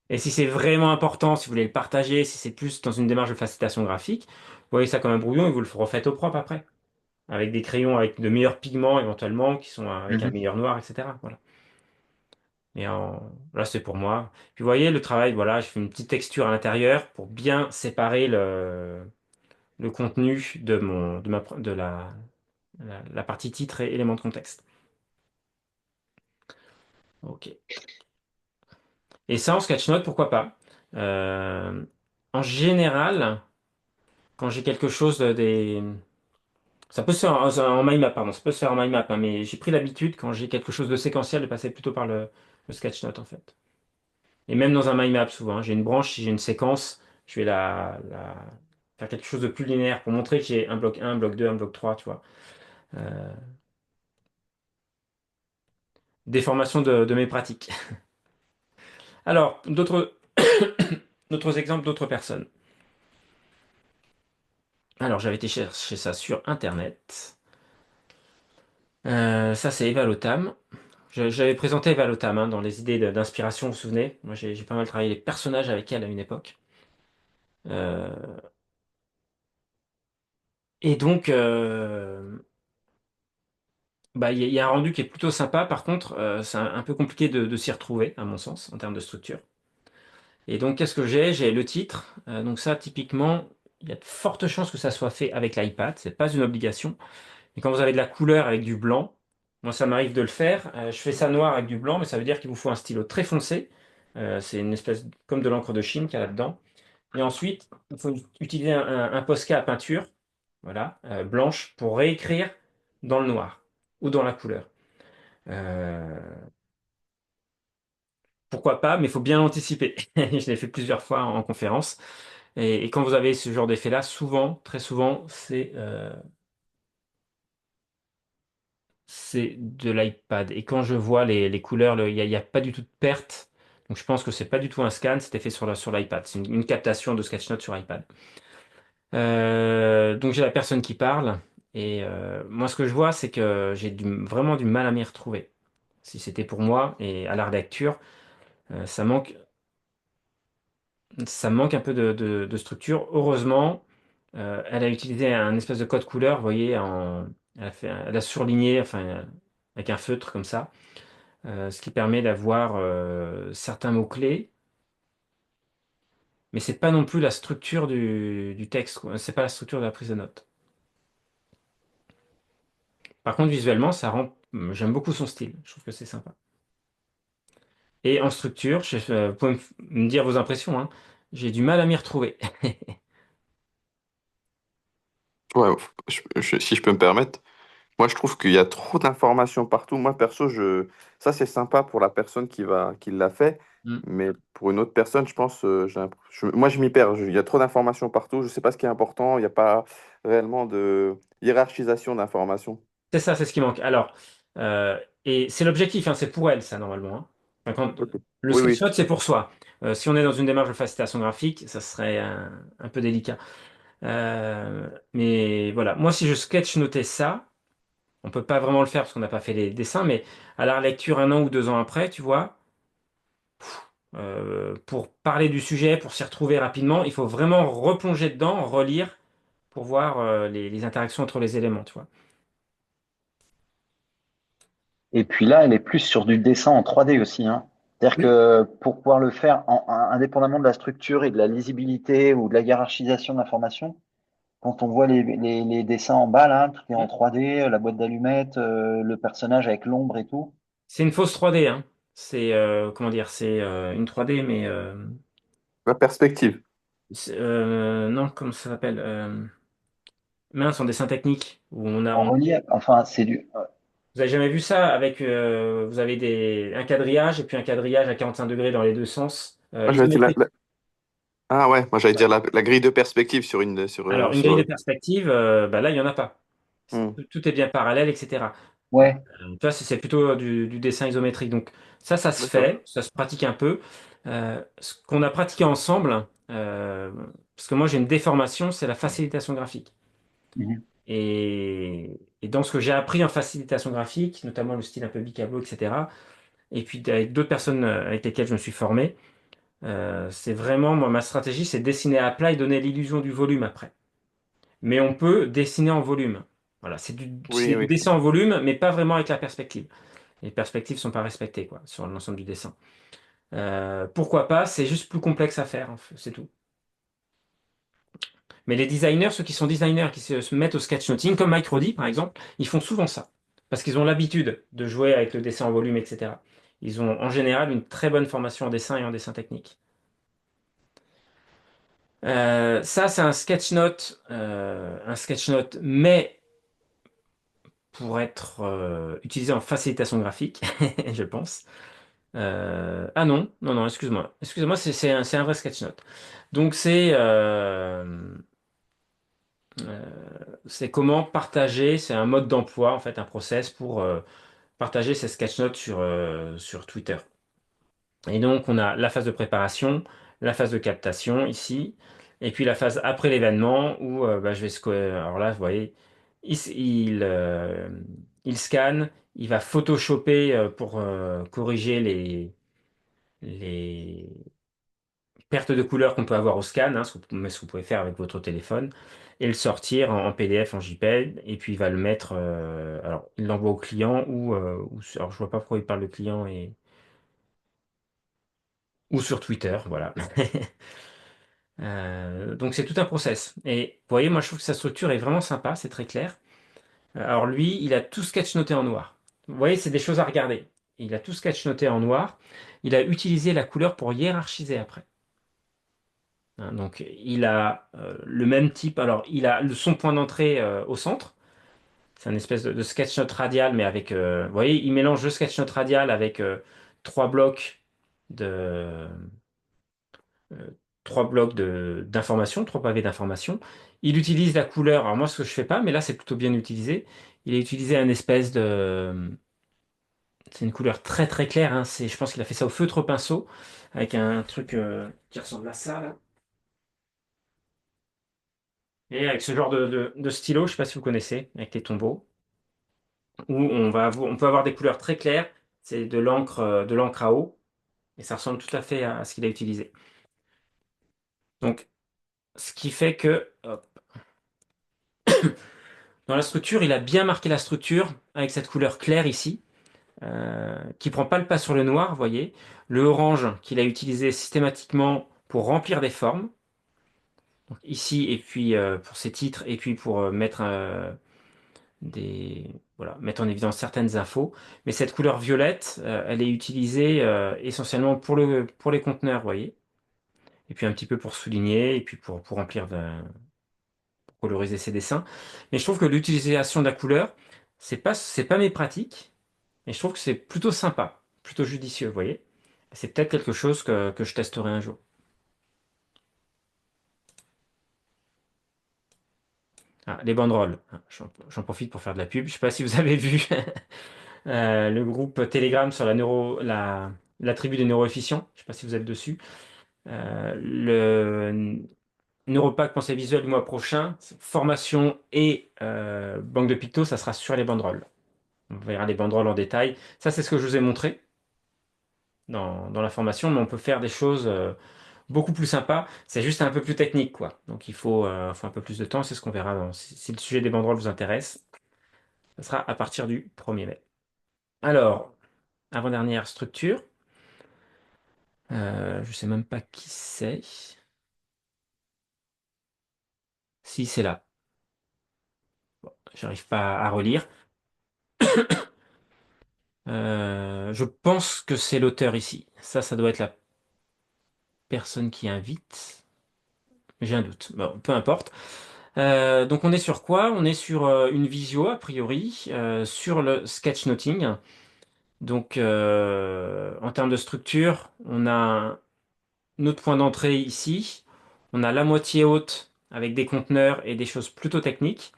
Et si c'est vraiment important, si vous voulez le partager, si c'est plus dans une démarche de facilitation graphique, vous voyez ça comme un brouillon et vous le refaites au propre après. Avec des crayons avec de meilleurs pigments éventuellement, qui sont avec un mhm. meilleur noir, etc. Voilà. Là, c'est pour moi. Puis vous voyez, le travail, voilà, je fais une petite texture à l'intérieur pour bien séparer le contenu de la partie titre et élément de contexte. Ok. Et ça, en sketchnote, pourquoi pas? Euh, En général, quand j'ai quelque chose ça peut se faire en mind map, pardon, ça peut se faire en mind map, hein, mais j'ai pris l'habitude, quand j'ai quelque chose de séquentiel, de passer plutôt par le sketchnote, en fait. Et même dans un mind map, souvent, hein, j'ai une branche, si j'ai une séquence, je vais faire quelque chose de plus linéaire pour montrer que j'ai un bloc 1, un bloc 2, un bloc 3, tu vois. Euh, Déformation de mes pratiques. Alors, d'autres exemples d'autres personnes. Alors, j'avais été chercher ça sur Internet. Ça, c'est Eva Lotham. J'avais présenté Eva Lotham hein, dans les idées d'inspiration, vous vous souvenez? Moi, j'ai pas mal travaillé les personnages avec elle à une époque. Euh, et donc, bah, il y a un rendu qui est plutôt sympa. Par contre, c'est un peu compliqué de s'y retrouver, à mon sens, en termes de structure. Et donc, qu'est-ce que j'ai? J'ai le titre. Donc ça, typiquement, il y a de fortes chances que ça soit fait avec l'iPad. C'est pas une obligation. Et quand vous avez de la couleur avec du blanc, moi, ça m'arrive de le faire. Je fais ça noir avec du blanc, mais ça veut dire qu'il vous faut un stylo très foncé. C'est une espèce comme de l'encre de Chine qu'il y a là-dedans. Et ensuite, il faut utiliser un Posca à peinture, voilà, blanche, pour réécrire dans le noir ou dans la couleur. Euh, Pourquoi pas, mais il faut bien l'anticiper. Je l'ai fait plusieurs fois en conférence. Et quand vous avez ce genre d'effet-là, souvent, très souvent, c'est de l'iPad. Et quand je vois les couleurs, il y a pas du tout de perte. Donc je pense que c'est pas du tout un scan, c'était fait sur l'iPad. C'est une captation de sketchnote sur iPad. Donc j'ai la personne qui parle. Et moi, ce que je vois, c'est que vraiment du mal à m'y retrouver. Si c'était pour moi et à la lecture, ça manque un peu de structure. Heureusement, elle a utilisé un espèce de code couleur, vous voyez, elle a surligné, enfin, avec un feutre comme ça, ce qui permet d'avoir certains mots-clés, mais c'est pas non plus la structure du texte, quoi. C'est pas la structure de la prise de notes. Par contre, visuellement, j'aime beaucoup son style. Je trouve que c'est sympa. Et en structure, vous pouvez me dire vos impressions, hein. J'ai du mal à m'y retrouver. Ouais, si je peux me permettre, moi je trouve qu'il y a trop d'informations partout. Moi perso, ça c'est sympa pour la personne qui l'a fait, Mm. mais pour une autre personne, je pense, moi je m'y perds. Il y a trop d'informations partout. Je sais pas ce qui est important. Il n'y a pas réellement de hiérarchisation d'informations. C'est ça, c'est ce qui manque. Alors, et c'est l'objectif, hein, c'est pour elle, ça, normalement, hein. Enfin, Ok. le Oui, oui. sketchnote, c'est pour soi. Si on est dans une démarche de facilitation graphique, ça serait un peu délicat. Mais voilà, moi, si je sketchnotais ça, on peut pas vraiment le faire parce qu'on n'a pas fait les dessins, mais à la relecture 1 an ou 2 ans après, tu vois, pour parler du sujet, pour s'y retrouver rapidement, il faut vraiment replonger dedans, relire, pour voir les interactions entre les éléments, tu vois. Et puis là, elle est plus sur du dessin en 3D aussi, hein. C'est-à-dire Oui. que pour pouvoir le faire indépendamment de la structure et de la lisibilité ou de la hiérarchisation de l'information, quand on voit les dessins en bas, là, tout est en 3D, la boîte d'allumettes, le personnage avec l'ombre et tout. C'est une fausse 3D, hein. C'est comment dire, c'est une 3D, mais La perspective. non, comment ça s'appelle? Mince, en dessin technique où En relief, enfin, c'est du. vous avez jamais vu ça avec vous avez un quadrillage et puis un quadrillage à 45 degrés dans les deux sens, Moi, j'allais dire isométrique. Ah ouais, moi j'allais dire la grille de perspective sur une Alors une grille de perspective, bah là il y en a pas. Hmm. Tout est bien parallèle, etc. Ouais. Tu vois, c'est plutôt du dessin isométrique. Donc ça se D'accord. fait, ça se pratique un peu. Ce qu'on a pratiqué ensemble, parce que moi j'ai une déformation, c'est la facilitation graphique. Mhm. Et dans ce que j'ai appris en facilitation graphique, notamment le style un peu Bicabo, etc., et puis avec d'autres personnes avec lesquelles je me suis formé, c'est vraiment, moi, ma stratégie, c'est dessiner à plat et donner l'illusion du volume après. Mais on peut dessiner en volume. Voilà, Oui, c'est du oui. dessin en volume, mais pas vraiment avec la perspective. Les perspectives sont pas respectées, quoi, sur l'ensemble du dessin. Pourquoi pas? C'est juste plus complexe à faire, en fait, c'est tout. Mais les designers, ceux qui sont designers, qui se mettent au sketchnoting, comme Mike Roddy par exemple, ils font souvent ça. Parce qu'ils ont l'habitude de jouer avec le dessin en volume, etc. Ils ont en général une très bonne formation en dessin et en dessin technique. Ça, c'est un sketchnote, mais pour être utilisé en facilitation graphique, je pense. Ah non, non, non, excusez-moi, c'est un vrai sketchnote. Donc euh, c'est comment partager, c'est un mode d'emploi, en fait, un process pour partager ses sketchnotes sur Twitter. Et donc, on a la phase de préparation, la phase de captation ici, et puis la phase après l'événement où bah, alors là, vous voyez, il scanne, il va photoshopper pour corriger les, perte de couleur qu'on peut avoir au scan, hein, ce que vous pouvez faire avec votre téléphone, et le sortir en PDF, en JPEG, et puis il va le mettre, alors il l'envoie au client alors je vois pas pourquoi il parle de client ou sur Twitter, voilà. Donc c'est tout un process. Et vous voyez, moi je trouve que sa structure est vraiment sympa, c'est très clair. Alors lui, il a tout sketchnoté en noir. Vous voyez, c'est des choses à regarder. Il a tout sketchnoté en noir. Il a utilisé la couleur pour hiérarchiser après. Hein, donc il a le même type. Alors il a son point d'entrée au centre. C'est un espèce de sketchnote radial, mais avec. Vous voyez, il mélange le sketchnote radial avec trois blocs de euh, d'informations, trois pavés d'informations. Il utilise la couleur. Alors moi, ce que je fais pas, mais là c'est plutôt bien utilisé. Il a utilisé un espèce de C'est une couleur très très claire, hein. Je pense qu'il a fait ça au feutre pinceau avec un truc qui ressemble à ça là. Et avec ce genre de stylo, je sais pas si vous connaissez, avec les tombeaux, où on peut avoir des couleurs très claires. C'est de l'encre à eau, et ça ressemble tout à fait à ce qu'il a utilisé. Donc, ce qui fait que hop, dans la structure, il a bien marqué la structure avec cette couleur claire ici, qui prend pas le pas sur le noir, vous voyez. Le orange qu'il a utilisé systématiquement pour remplir des formes. Donc ici, et puis pour ces titres, et puis pour mettre voilà, mettre en évidence certaines infos. Mais cette couleur violette, elle est utilisée essentiellement pour les conteneurs, vous voyez. Et puis un petit peu pour souligner, et puis pour remplir, pour coloriser ses dessins. Mais je trouve que l'utilisation de la couleur, c'est pas mes pratiques, mais je trouve que c'est plutôt sympa, plutôt judicieux, vous voyez. C'est peut-être quelque chose que je testerai un jour. Ah, les banderoles. Ah, j'en profite pour faire de la pub. Je sais pas si vous avez vu le groupe Telegram sur la tribu des neuroefficients. Je sais pas si vous êtes dessus. Le Neuropack Pensée Visuelle du mois prochain, formation et banque de pictos, ça sera sur les banderoles. On verra les banderoles en détail. Ça, c'est ce que je vous ai montré dans la formation, mais on peut faire des choses beaucoup plus sympas. C'est juste un peu plus technique, quoi. Donc faut un peu plus de temps. C'est ce qu'on verra si le sujet des banderoles vous intéresse. Ça sera à partir du 1er mai. Alors, avant-dernière structure. Je sais même pas qui c'est. Si, c'est là. J'arrive pas à relire. Je pense que c'est l'auteur ici. Ça doit être la personne qui invite. J'ai un doute. Bon, peu importe. Donc on est sur quoi? On est sur une visio, a priori, sur le sketchnoting. Donc en termes de structure, on a notre point d'entrée ici. On a la moitié haute avec des conteneurs et des choses plutôt techniques.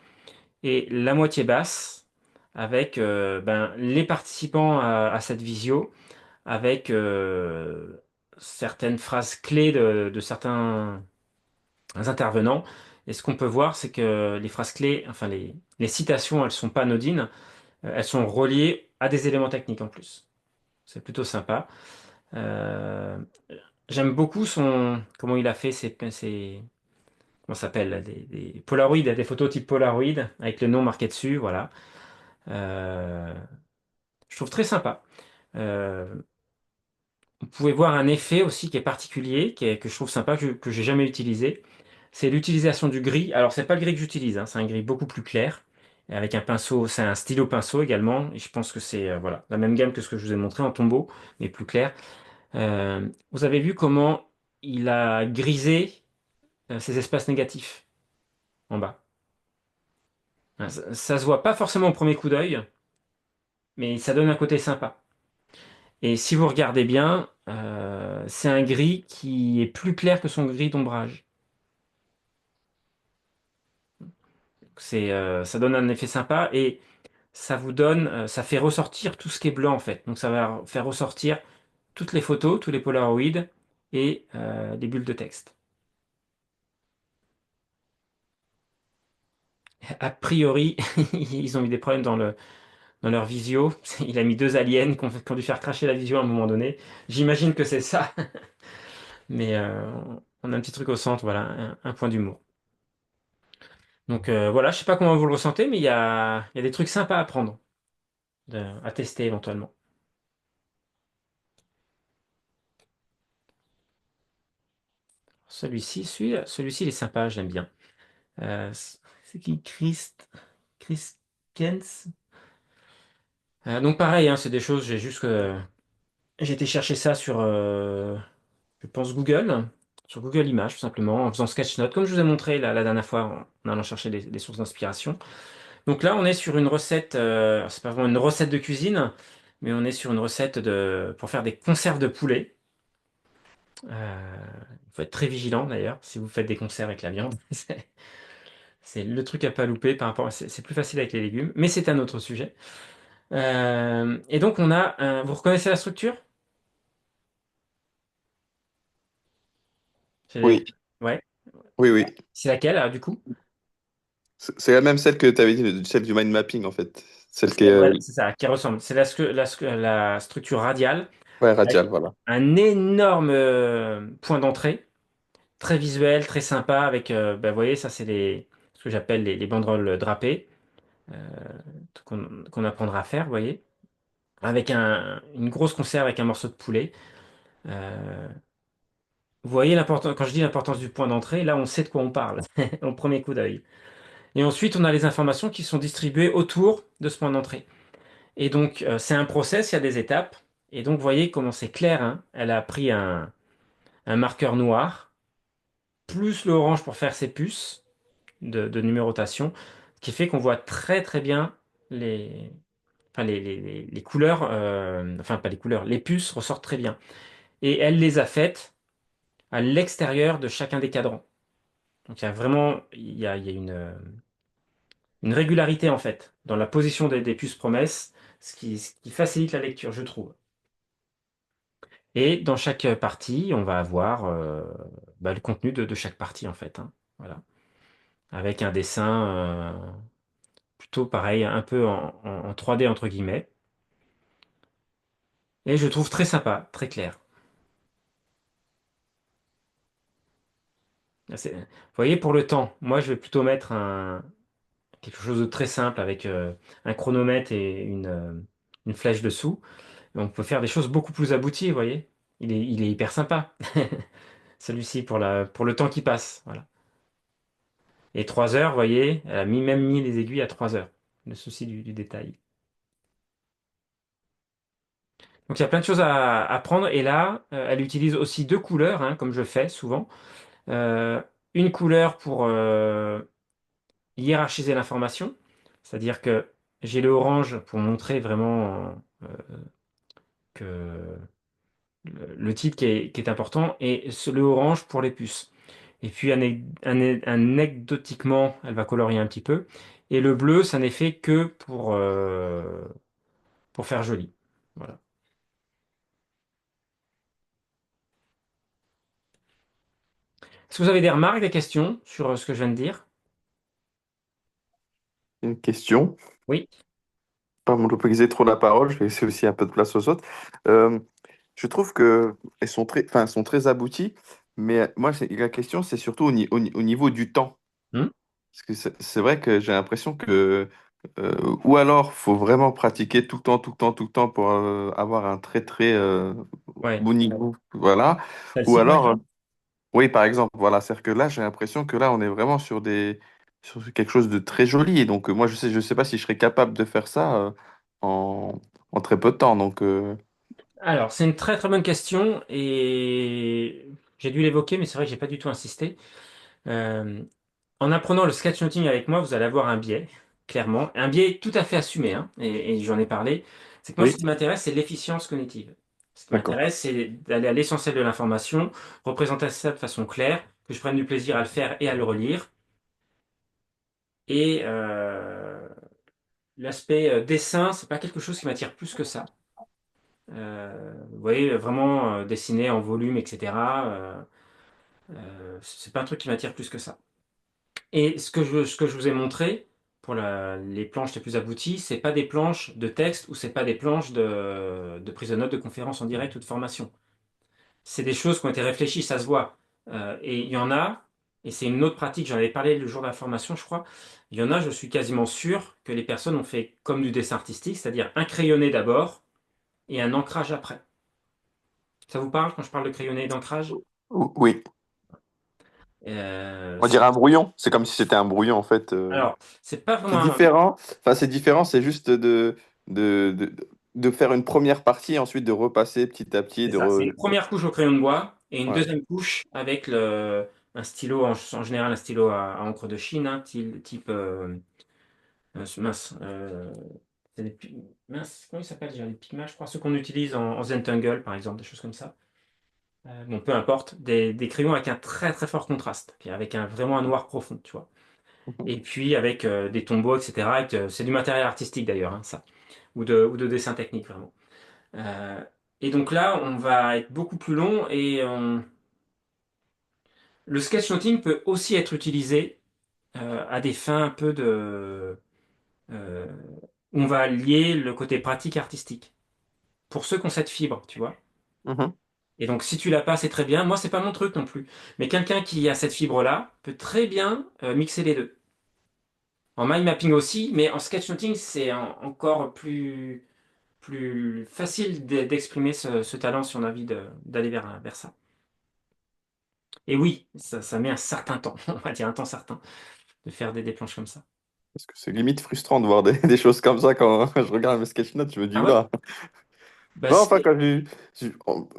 Et la moitié basse avec les participants à cette visio, avec certaines phrases clés de certains intervenants. Et ce qu'on peut voir, c'est que les phrases clés, enfin les citations, elles sont pas anodines, elles sont reliées à des éléments techniques en plus. C'est plutôt sympa. Euh, J'aime beaucoup comment il a fait comment ça s'appelle, là, des Polaroid, des photos type Polaroid, avec le nom marqué dessus, voilà. Euh, je trouve très sympa. Euh, Vous pouvez voir un effet aussi qui est particulier, que je trouve sympa, que j'ai jamais utilisé. C'est l'utilisation du gris. Alors, c'est pas le gris que j'utilise, hein, c'est un gris beaucoup plus clair, avec un pinceau, c'est un stylo pinceau également. Et je pense que c'est voilà, la même gamme que ce que je vous ai montré en tombeau, mais plus clair. Vous avez vu comment il a grisé ces espaces négatifs en bas. Hein, ça se voit pas forcément au premier coup d'œil, mais ça donne un côté sympa. Et si vous regardez bien, c'est un gris qui est plus clair que son gris d'ombrage. Ça donne un effet sympa et ça fait ressortir tout ce qui est blanc en fait. Donc ça va faire ressortir toutes les photos, tous les Polaroids et les bulles de texte. A priori, ils ont eu des problèmes dans leur visio. Il a mis deux aliens qui ont dû faire cracher la visio à un moment donné. J'imagine que c'est ça. mais on a un petit truc au centre, voilà, un point d'humour. Donc voilà, je sais pas comment vous le ressentez, mais il y a des trucs sympas à prendre, à tester éventuellement. Celui-ci, il est sympa, j'aime bien. C'est qui? Chris Kens? Donc pareil, hein, c'est des choses, j'ai été chercher ça sur, je pense, sur Google Images, tout simplement, en faisant Sketchnote, comme je vous ai montré la dernière fois, en allant chercher des sources d'inspiration. Donc là, on est sur une recette, c'est pas vraiment une recette de cuisine, mais on est sur une recette pour faire des conserves de poulet. Il faut être très vigilant d'ailleurs, si vous faites des conserves avec la viande. C'est le truc à pas louper par rapport c'est plus facile avec les légumes, mais c'est un autre sujet. Et donc vous reconnaissez la structure? Oui, Ouais. oui, oui. C'est laquelle, du coup? C'est la même celle que tu avais dit, celle du mind mapping, en fait. Celle qui est Ouais, c'est ça, qui ressemble. C'est la structure radiale ouais, avec radiale, voilà. un énorme point d'entrée, très visuel, très sympa, avec, vous voyez, ça c'est ce que j'appelle les banderoles drapées, euh, qu'on apprendra à faire, vous voyez, avec une grosse conserve avec un morceau de poulet. Euh, Vous voyez l'importance, quand je dis l'importance du point d'entrée, là on sait de quoi on parle, au premier coup d'œil. Et ensuite, on a les informations qui sont distribuées autour de ce point d'entrée. Et donc, c'est un process, il y a des étapes. Et donc, vous voyez comment c'est clair, hein. Elle a pris un marqueur noir, plus le orange pour faire ses puces de numérotation, ce qui fait qu'on voit très très bien les, enfin, les couleurs, enfin pas les couleurs, les puces ressortent très bien. Et elle les a faites à l'extérieur de chacun des cadrans. Donc il y a vraiment, il y a une régularité en fait dans la position des puces promesses, ce qui facilite la lecture, je trouve. Et dans chaque partie, on va avoir le contenu de chaque partie en fait, hein. Voilà. Avec un dessin plutôt pareil, un peu en 3D entre guillemets. Et je trouve très sympa, très clair. Vous voyez, pour le temps, moi je vais plutôt mettre quelque chose de très simple avec un chronomètre et une flèche dessous. Et on peut faire des choses beaucoup plus abouties, vous voyez. Il est hyper sympa, celui-ci, pour le temps qui passe. Voilà. Et 3 heures, vous voyez, elle a même mis les aiguilles à 3 heures. Le souci du détail. Donc il y a plein de choses à prendre. Et là, elle utilise aussi deux couleurs, hein, comme je fais souvent. Euh, une couleur pour hiérarchiser l'information. C'est-à-dire que j'ai le orange pour montrer vraiment que le titre qui est important et le orange pour les puces. Et puis anecdotiquement, elle va colorier un petit peu. Et le bleu, ça n'est fait que pour faire joli. Voilà. Est-ce que vous avez des remarques, des questions sur ce que je viens de dire? Une question. Oui. Pas monopoliser trop la parole, je vais laisser aussi un peu de place aux autres. Euh, je trouve que elles sont elles sont très abouties, mais moi, la question, c'est surtout au niveau du temps. Hmm. Parce que c'est vrai que j'ai l'impression que, ou alors, faut vraiment pratiquer tout le temps, tout le temps, tout le temps pour avoir un très, très Ouais. bon niveau. Voilà. Ou Celle-ci, par alors, exemple? oui, par exemple, voilà. C'est-à-dire que là, j'ai l'impression que là, on est vraiment sur quelque chose de très joli. Et donc, moi, je sais pas si je serais capable de faire ça en, en très peu de temps. Donc, Alors, c'est une très très bonne question et j'ai dû l'évoquer, mais c'est vrai que j'ai pas du tout insisté. Euh, En apprenant le sketchnoting avec moi, vous allez avoir un biais, clairement. Un biais tout à fait assumé, hein, et j'en ai parlé. C'est que moi, ce oui, qui m'intéresse, c'est l'efficience cognitive. Ce qui d'accord. m'intéresse, c'est d'aller à l'essentiel de l'information, représenter ça de façon claire, que je prenne du plaisir à le faire et à le relire. Et l'aspect dessin, c'est pas quelque chose qui m'attire plus que ça. Vous voyez, vraiment dessiner en volume, etc. C'est pas un truc qui m'attire plus que ça. Et ce que je vous ai montré pour les planches les plus abouties, c'est pas des planches de texte ou c'est pas des planches de prise de notes de conférence en direct ou de formation. c'est des choses qui ont été réfléchies, ça se voit. Et il y en a, et c'est une autre pratique, j'en avais parlé le jour de la formation, je crois. Il y en a, je suis quasiment sûr que les personnes ont fait comme du dessin artistique, c'est-à-dire un crayonné d'abord et un ancrage après. Ça vous parle quand je parle de crayonné et d'ancrage? Oui, on C'est- dirait un brouillon. C'est comme si c'était un brouillon en fait. alors, c'est pas C'est vraiment différent. Enfin, c'est différent. C'est juste de, de, de faire une première partie, ensuite de repasser petit à petit. c'est ça, c'est une première couche au crayon de bois et une Ouais. deuxième couche avec un stylo, en général un stylo à encre de Chine, hein, type, mince, c'est mince, comment il s'appelle déjà, les Pigma, je crois, ceux qu'on utilise en Zentangle par exemple, des choses comme ça. Bon, peu importe, des crayons avec un très très fort contraste, puis avec vraiment un noir profond, tu vois. Et puis avec des tombeaux, etc. C'est du matériel artistique d'ailleurs, hein, ça, ou de dessin technique vraiment. Euh, et donc là, on va être beaucoup plus long le sketchnoting peut aussi être utilisé à des fins un peu euh, où on va lier le côté pratique artistique. Pour ceux qui ont cette fibre, tu vois. Mhm. Et donc si tu l'as pas, c'est très bien. Moi, c'est pas mon truc non plus. Mais quelqu'un qui a cette fibre-là peut très bien mixer les deux. En mind mapping aussi, mais en sketchnoting, c'est encore plus facile d'exprimer ce talent si on a envie d'aller vers ça. Et oui, ça met un certain temps, on va dire un temps certain, de faire des planches comme ça. Parce que c'est limite frustrant de voir des choses comme ça quand je regarde mes sketch notes. Je me dis, Ah ouais? oula. Bah, Non, enfin, quand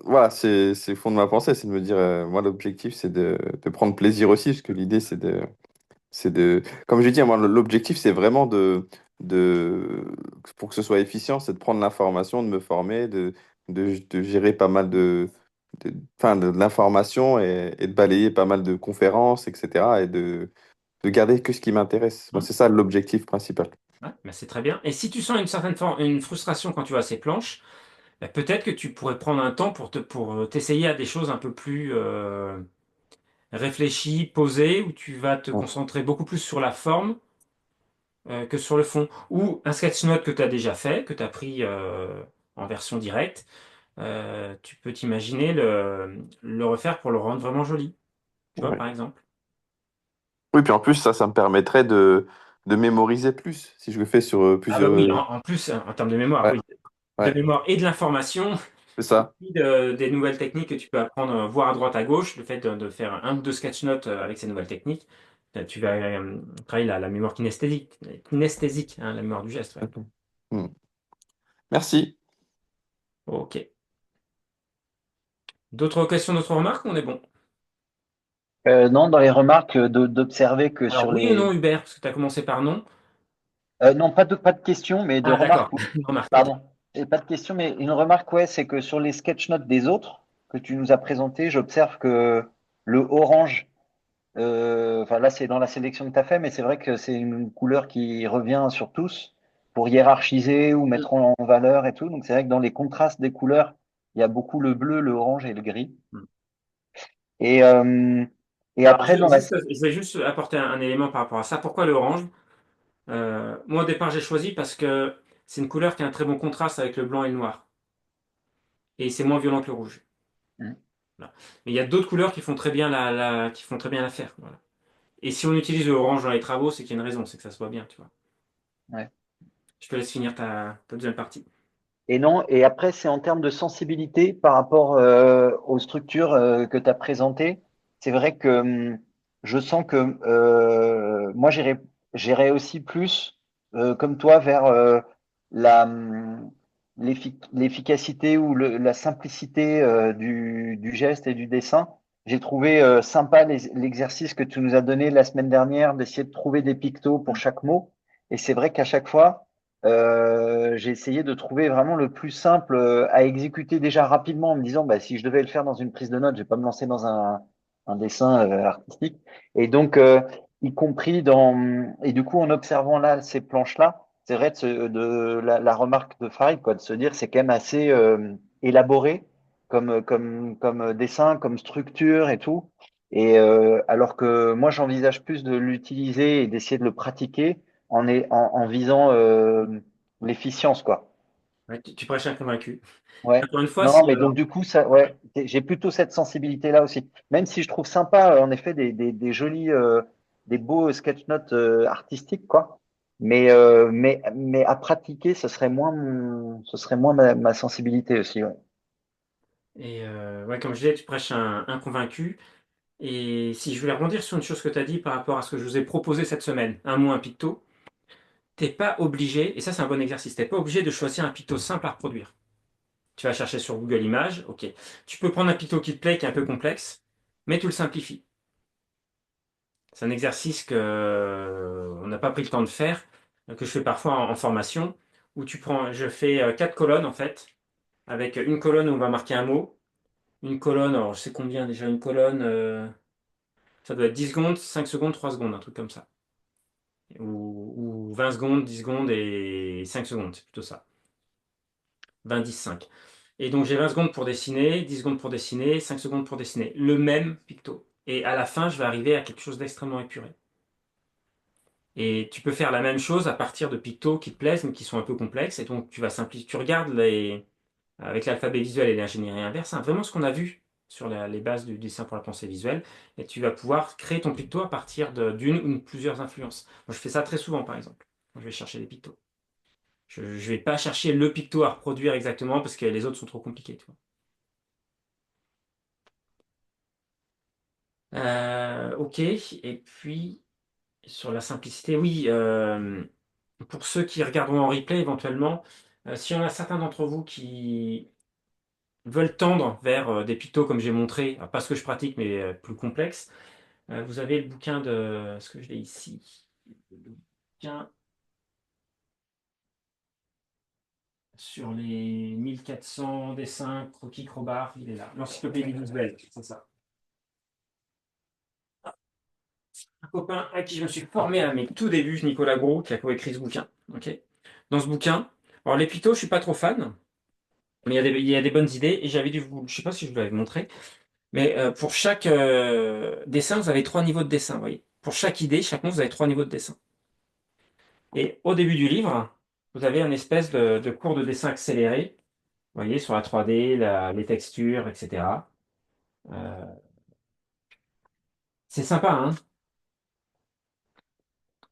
voilà, c'est le fond de ma pensée, c'est de me dire, moi, l'objectif, c'est de prendre plaisir aussi, parce que l'idée, comme je dis, moi, l'objectif, c'est vraiment de, pour que ce soit efficient, c'est de prendre l'information, de me former, de gérer pas mal enfin, de l'information et de balayer pas mal de conférences, etc. et de garder que ce qui m'intéresse. Moi, Hum, c'est ça l'objectif principal. ouais, bah, c'est très bien. Et si tu sens une certaine une frustration quand tu vois ces planches, bah, peut-être que tu pourrais prendre un temps pour t'essayer à des choses un peu plus réfléchies, posées, où tu vas te Mm. concentrer beaucoup plus sur la forme que sur le fond. Ou un sketch note que tu as déjà fait, que tu as pris en version directe, tu peux t'imaginer le refaire pour le rendre vraiment joli. Tu vois, Ouais. par exemple. Oui, puis en plus, ça me permettrait de mémoriser plus si je le fais sur Ah bah plusieurs. oui, en plus, en termes de mémoire, Ouais, oui. De ouais, mémoire et de l'information, c'est et ça. puis des nouvelles techniques que tu peux apprendre, voir à droite, à gauche, le fait de faire un ou deux sketch notes avec ces nouvelles techniques, tu vas travailler la mémoire kinesthésique, hein, la mémoire du geste, ouais. Mhm. Mm. Merci. Ok. D'autres questions, d'autres remarques? On est bon. Non, dans les remarques, d'observer que Alors sur oui ou les... non, Hubert, parce que tu as commencé par non. Non, pas de questions, mais de Ah d'accord, remarques. Oui. une remarque, ok. Pardon. Et pas de questions, mais une remarque, ouais, c'est que sur les sketch notes des autres que tu nous as présentés, j'observe que le orange, enfin là, c'est dans la sélection que tu as fait, mais c'est vrai que c'est une couleur qui revient sur tous pour hiérarchiser ou mettre en valeur et tout. Donc c'est vrai que dans les contrastes des couleurs, il y a beaucoup le bleu, le orange et le gris. Hmm. Et, euh, et Alors, après, dans la... je vais juste apporter un élément par rapport à ça. Pourquoi l'orange? Moi, au départ, j'ai choisi parce que c'est une couleur qui a un très bon contraste avec le blanc et le noir. Et c'est moins violent que le rouge. Voilà. Mais il y a d'autres couleurs qui font très bien qui font très bien l'affaire. Voilà. Et si on utilise le orange dans les travaux, c'est qu'il y a une raison, c'est que ça se voit bien, tu vois. Ouais. Je te laisse finir ta deuxième partie. Et non, et après, c'est en termes de sensibilité par rapport aux structures que tu as présentées. C'est vrai que je sens que moi, j'irais aussi plus, comme toi, vers la, l'efficacité ou la simplicité du geste et du dessin. J'ai trouvé sympa l'exercice que tu nous as donné la semaine dernière d'essayer de trouver des pictos pour chaque mot. Et c'est vrai qu'à chaque fois, j'ai essayé de trouver vraiment le plus simple à exécuter déjà rapidement en me disant bah, si je devais le faire dans une prise de notes, je vais pas me lancer dans un dessin artistique. Et donc, y compris et du coup, en observant là ces planches-là, c'est vrai de la remarque de Farid, quoi, de se dire c'est quand même assez élaboré comme dessin, comme structure et tout. Et alors que moi, j'envisage plus de l'utiliser et d'essayer de le pratiquer en visant l'efficience, quoi. Ouais, tu prêches un convaincu. Ouais. Encore une fois, Non, si mais donc du coup, ça, ouais, j'ai plutôt cette sensibilité-là aussi. Même si je trouve sympa, en effet, des jolis, des beaux sketch notes artistiques, quoi. Mais à pratiquer, ce serait moins ma sensibilité aussi. Ouais. et ouais, comme je disais, tu prêches un convaincu. Et si je voulais rebondir sur une chose que tu as dit par rapport à ce que je vous ai proposé cette semaine, un mot, un picto, t'es pas obligé, et ça c'est un bon exercice, t'es pas obligé de choisir un picto simple à reproduire. Tu vas chercher sur Google Images, ok. Tu peux prendre un picto qui te plaît, qui est un peu complexe, mais tu le simplifies. C'est un exercice que on n'a pas pris le temps de faire, que je fais parfois en formation, où je fais 4 colonnes en fait, avec une colonne où on va marquer un mot, une colonne, alors je sais combien déjà, une colonne, ça doit être 10 secondes, 5 secondes, 3 secondes, un truc comme ça. Ou 20 secondes, 10 secondes et 5 secondes, c'est plutôt ça. 20, 10, 5. Et donc j'ai 20 secondes pour dessiner, 10 secondes pour dessiner, 5 secondes pour dessiner. Le même picto. Et à la fin, je vais arriver à quelque chose d'extrêmement épuré. Et tu peux faire la même chose à partir de pictos qui te plaisent, mais qui sont un peu complexes. Et donc tu vas simplifier. Tu regardes avec l'alphabet visuel et l'ingénierie inverse, hein, vraiment ce qu'on a vu sur les bases du dessin pour la pensée visuelle. Et tu vas pouvoir créer ton picto à partir d'une ou de plusieurs influences. Moi, je fais ça très souvent, par exemple. Quand je vais chercher des pictos. Je ne vais pas chercher le picto à reproduire exactement parce que les autres sont trop compliqués. Tu vois. Ok, et puis sur la simplicité, oui, pour ceux qui regarderont en replay éventuellement, s'il y en a certains d'entre vous qui veulent tendre vers des pictos comme j'ai montré, alors, pas ce que je pratique mais plus complexe, vous avez le bouquin de, ce que je l'ai ici, le bouquin sur les 1400 dessins croquis Crowbar, il est là, l'encyclopédie visuelle, c'est ça. Un copain à qui je me suis formé à mes tout débuts, Nicolas Gros, qui a coécrit ce bouquin. Ok. Dans ce bouquin, alors les pictos, je suis pas trop fan, mais il y a des bonnes idées. Et j'avais dû vous, je sais pas si je vous l'avais montré, mais pour chaque dessin, vous avez 3 niveaux de dessin. Vous voyez. Pour chaque idée, chaque mot, vous avez 3 niveaux de dessin. Et au début du livre, vous avez un espèce de cours de dessin accéléré. Vous voyez, sur la 3D, les textures, etc. Euh, c'est sympa, hein?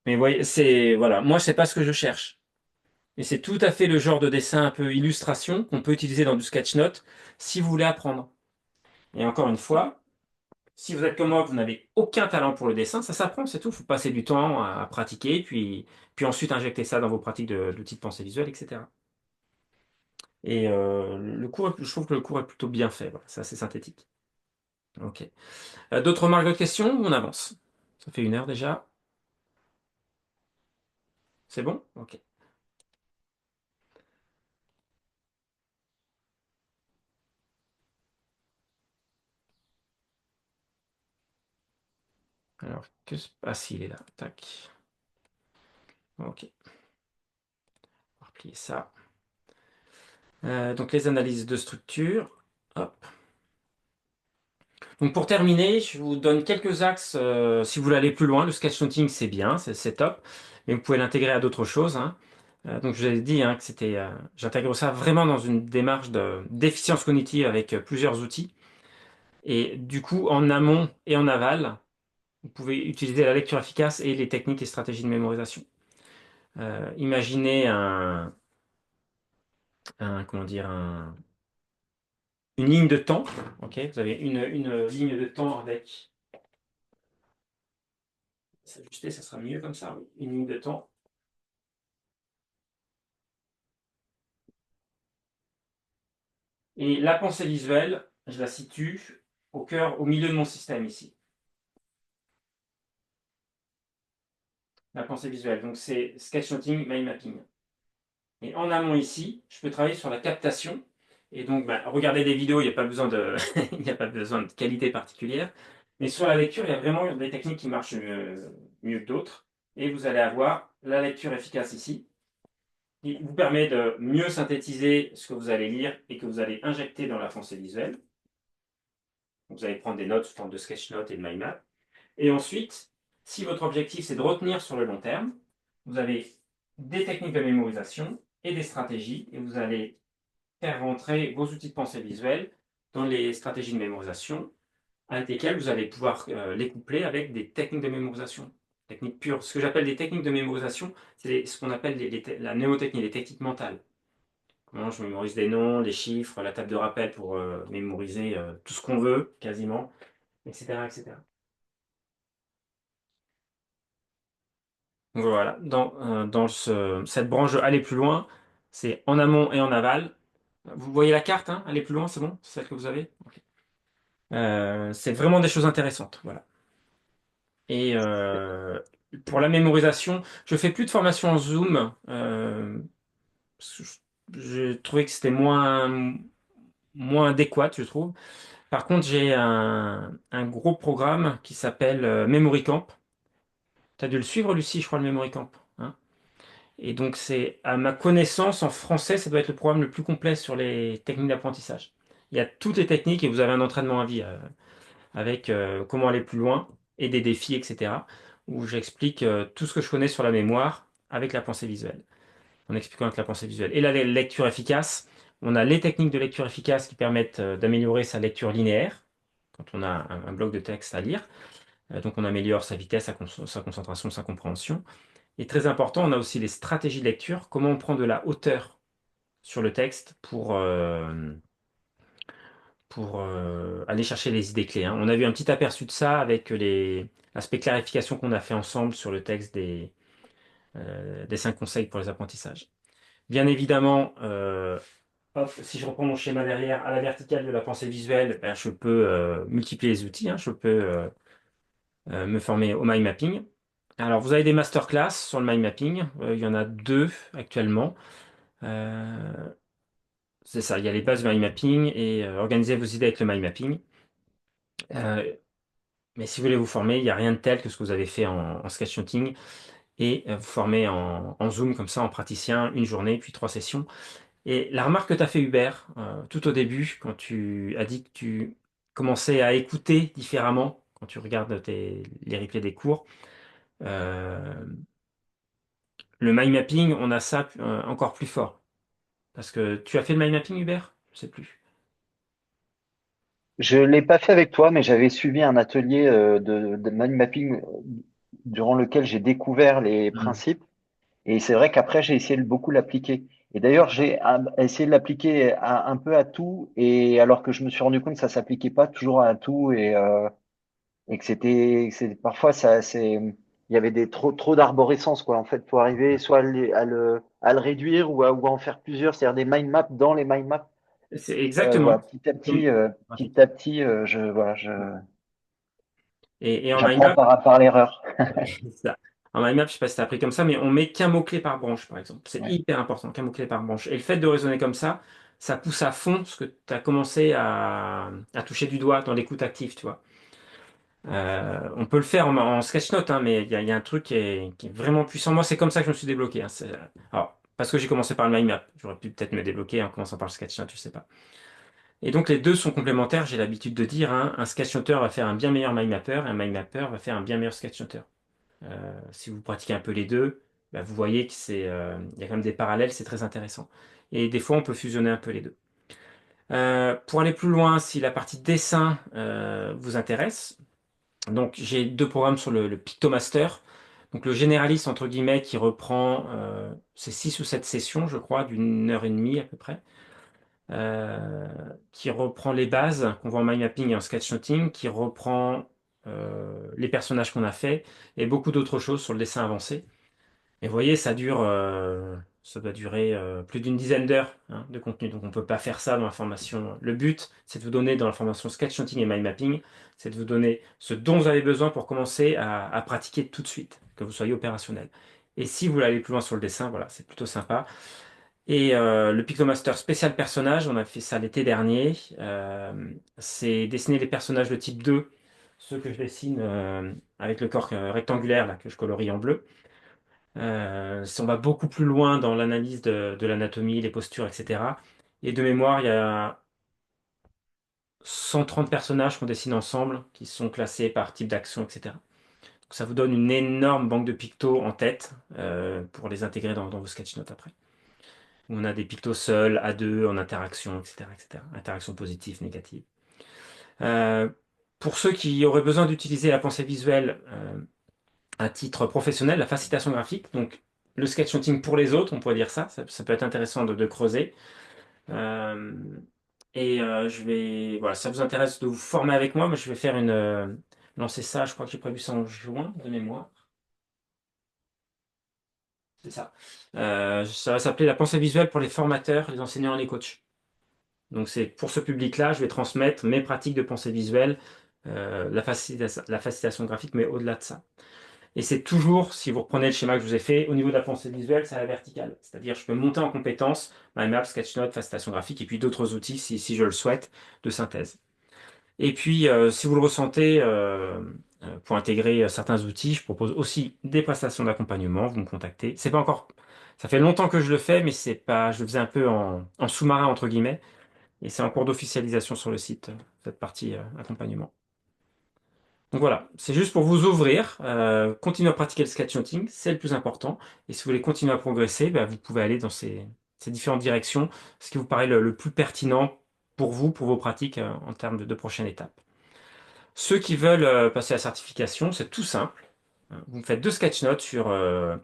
Mais vous voyez, voilà, moi, c'est pas ce que je cherche. Et c'est tout à fait le genre de dessin un peu illustration qu'on peut utiliser dans du sketch-note si vous voulez apprendre. Et encore une fois, si vous êtes comme moi, que vous n'avez aucun talent pour le dessin, ça s'apprend, c'est tout. Il faut passer du temps à pratiquer, puis ensuite injecter ça dans vos pratiques d'outils de pensée visuelle, etc. Et je trouve que le cours est plutôt bien fait. Voilà, c'est assez synthétique. Ok. D'autres remarques, d'autres questions ou on avance? Ça fait 1 heure déjà. C'est bon? Ok. Alors, ah si, il est là. Tac. Ok. On va replier ça. Donc les analyses de structure. Hop. Donc pour terminer, je vous donne quelques axes si vous voulez aller plus loin. Le sketchnoting, c'est bien, c'est top, mais vous pouvez l'intégrer à d'autres choses, hein. Donc je vous ai dit hein, que j'intègre ça vraiment dans une démarche d'efficience cognitive avec plusieurs outils. Et du coup, en amont et en aval, vous pouvez utiliser la lecture efficace et les techniques et stratégies de mémorisation. Imaginez comment dire, une ligne de temps. Ok, vous avez une ligne de temps avec. S'ajuster, ça sera mieux comme ça. Oui. Une ligne de temps. Et la pensée visuelle, je la situe au milieu de mon système ici. La pensée visuelle. Donc c'est sketchnoting, mind mapping. Et en amont ici, je peux travailler sur la captation. Et donc, regarder des vidéos, il n'y a pas besoin il n'y a pas besoin de qualité particulière. Mais sur la lecture, il y a vraiment des techniques qui marchent mieux que d'autres. Et vous allez avoir la lecture efficace ici, qui vous permet de mieux synthétiser ce que vous allez lire et que vous allez injecter dans la pensée visuelle. Donc, vous allez prendre des notes sous forme de sketch notes et de mind map. Et ensuite, si votre objectif c'est de retenir sur le long terme, vous avez des techniques de mémorisation et des stratégies, et vous allez faire rentrer vos outils de pensée visuelle dans les stratégies de mémorisation, avec lesquelles vous allez pouvoir les coupler avec des techniques de mémorisation, techniques pures. Ce que j'appelle des techniques de mémorisation, c'est ce qu'on appelle la mnémotechnie, les techniques mentales. Comment je mémorise des noms, les chiffres, la table de rappel pour mémoriser tout ce qu'on veut, quasiment, etc., etc. Donc voilà, dans cette branche de aller plus loin, c'est en amont et en aval. Vous voyez la carte, hein? Aller plus loin, c'est bon? C'est celle que vous avez? Ok. C'est vraiment des choses intéressantes, voilà. Et pour la mémorisation, je fais plus de formation en Zoom. Parce que j'ai trouvé que c'était moins adéquat, je trouve. Par contre, j'ai un gros programme qui s'appelle Memory Camp. Tu as dû le suivre, Lucie, je crois, le Memory Camp, hein. Et donc, c'est, à ma connaissance, en français, ça doit être le programme le plus complet sur les techniques d'apprentissage. Il y a toutes les techniques et vous avez un entraînement à vie avec comment aller plus loin et des défis, etc. Où j'explique tout ce que je connais sur la mémoire avec la pensée visuelle. En expliquant avec la pensée visuelle. Et la lecture efficace, on a les techniques de lecture efficace qui permettent d'améliorer sa lecture linéaire quand on a un bloc de texte à lire. Donc on améliore sa vitesse, sa concentration, sa compréhension. Et très important, on a aussi les stratégies de lecture, comment on prend de la hauteur sur le texte pour aller chercher les idées clés, hein. On a vu un petit aperçu de ça avec l'aspect clarification qu'on a fait ensemble sur le texte des 5 conseils pour les apprentissages. Bien évidemment, hop, si je reprends mon schéma derrière, à la verticale de la pensée visuelle, ben, je peux multiplier les outils, hein. Je peux me former au mind mapping. Alors, vous avez des masterclass sur le mind mapping. Il y en a 2 actuellement. Euh, c'est ça, il y a les bases du mind mapping et organiser vos idées avec le mind mapping. Euh, mais si vous voulez vous former, il n'y a rien de tel que ce que vous avez fait en sketchnoting et vous former en Zoom comme ça, en praticien, une journée, puis 3 sessions. Et la remarque que tu as fait, Hubert, tout au début, quand tu as dit que tu commençais à écouter différemment, quand tu regardes les replays des cours, euh, le mind mapping, on a ça encore plus fort. Parce que tu as fait le mind mapping, Hubert? Je sais plus. Je l'ai pas fait avec toi, mais j'avais suivi un atelier de mind mapping durant lequel j'ai découvert les Mhm. principes. Et c'est vrai qu'après, j'ai essayé de beaucoup l'appliquer. Et d'ailleurs, j'ai essayé de l'appliquer un peu à tout, et alors que je me suis rendu compte que ça s'appliquait pas toujours à tout, et que parfois il y avait des trop d'arborescence, quoi. En fait, faut arriver soit à le réduire ou à en faire plusieurs, c'est-à-dire des mind maps dans les mind maps. C'est exactement. Voilà, Comme- petit à petit, Et en mind j'apprends map, par l'erreur. c'est ça. En mind map, je sais pas si tu as appris comme ça, mais on met qu'un mot-clé par branche, par exemple. C'est Ouais. hyper important, qu'un mot-clé par branche. Et le fait de raisonner comme ça pousse à fond ce que tu as commencé à toucher du doigt dans l'écoute active, tu vois. On peut le faire en sketch note, hein, mais il y a un truc qui est vraiment puissant. Moi, c'est comme ça que je me suis débloqué, hein. Alors, parce que j'ai commencé par le mind map. J'aurais pu peut-être me débloquer en commençant par le sketch note, je sais pas. Et donc, les deux sont complémentaires. J'ai l'habitude de dire, hein, un sketch noteur va faire un bien meilleur mind mapper et un mind mapper va faire un bien meilleur sketch noteur. Si vous pratiquez un peu les deux, bah, vous voyez que il y a quand même des parallèles, c'est très intéressant. Et des fois, on peut fusionner un peu les deux. Pour aller plus loin, si la partie dessin vous intéresse, donc j'ai 2 programmes sur le Pictomaster. Donc le généraliste, entre guillemets, qui reprend ces 6 ou 7 sessions, je crois, d'1 heure et demie à peu près, euh, qui reprend les bases qu'on voit en mind mapping et en sketchnoting, qui reprend les personnages qu'on a fait et beaucoup d'autres choses sur le dessin avancé. Et vous voyez, ça doit durer plus d'une dizaine d'heures, hein, de contenu. Donc on ne peut pas faire ça dans la formation. Le but, c'est de vous donner dans la formation sketchnoting et mind mapping, c'est de vous donner ce dont vous avez besoin pour commencer à pratiquer tout de suite, que vous soyez opérationnel. Et si vous voulez aller plus loin sur le dessin, voilà, c'est plutôt sympa. Et le Pictomaster spécial personnage, on a fait ça l'été dernier. C'est dessiner les personnages de type 2, ceux que je dessine avec le corps rectangulaire là, que je colorie en bleu. On va beaucoup plus loin dans l'analyse de l'anatomie, les postures, etc. Et de mémoire, il y a 130 personnages qu'on dessine ensemble, qui sont classés par type d'action, etc. Donc ça vous donne une énorme banque de pictos en tête pour les intégrer dans vos sketch notes après. où on a des pictos seuls, à deux, en interaction, etc., etc. Interaction positive, négative. Euh, pour ceux qui auraient besoin d'utiliser la pensée visuelle à titre professionnel, la facilitation graphique, donc le sketchnoting pour les autres, on pourrait dire ça peut être intéressant de creuser. Euh, voilà, si ça vous intéresse de vous former avec moi, je vais faire lancer ça, je crois que j'ai prévu ça en juin de mémoire. C'est ça. Ça va s'appeler la pensée visuelle pour les formateurs, les enseignants et les coachs. Donc c'est pour ce public-là, je vais transmettre mes pratiques de pensée visuelle, la facilitation graphique, mais au-delà de ça. Et c'est toujours, si vous reprenez le schéma que je vous ai fait, au niveau de la pensée visuelle, c'est à la verticale. C'est-à-dire, je peux monter en compétence MindMap, Sketchnote, facilitation graphique, et puis d'autres outils, si je le souhaite, de synthèse. Et puis, si vous le ressentez, pour intégrer certains outils, je propose aussi des prestations d'accompagnement. Vous me contactez. C'est pas encore, ça fait longtemps que je le fais, mais c'est pas, je le faisais un peu en sous-marin entre guillemets, et c'est en cours d'officialisation sur le site cette partie accompagnement. Donc voilà, c'est juste pour vous ouvrir, continuer à pratiquer le sketchnoting, c'est le plus important. Et si vous voulez continuer à progresser, bah, vous pouvez aller dans ces différentes directions, ce qui vous paraît le plus pertinent pour vous, pour vos pratiques en termes de prochaine étape. Ceux qui veulent passer la certification, c'est tout simple. Vous me faites deux sketch notes euh,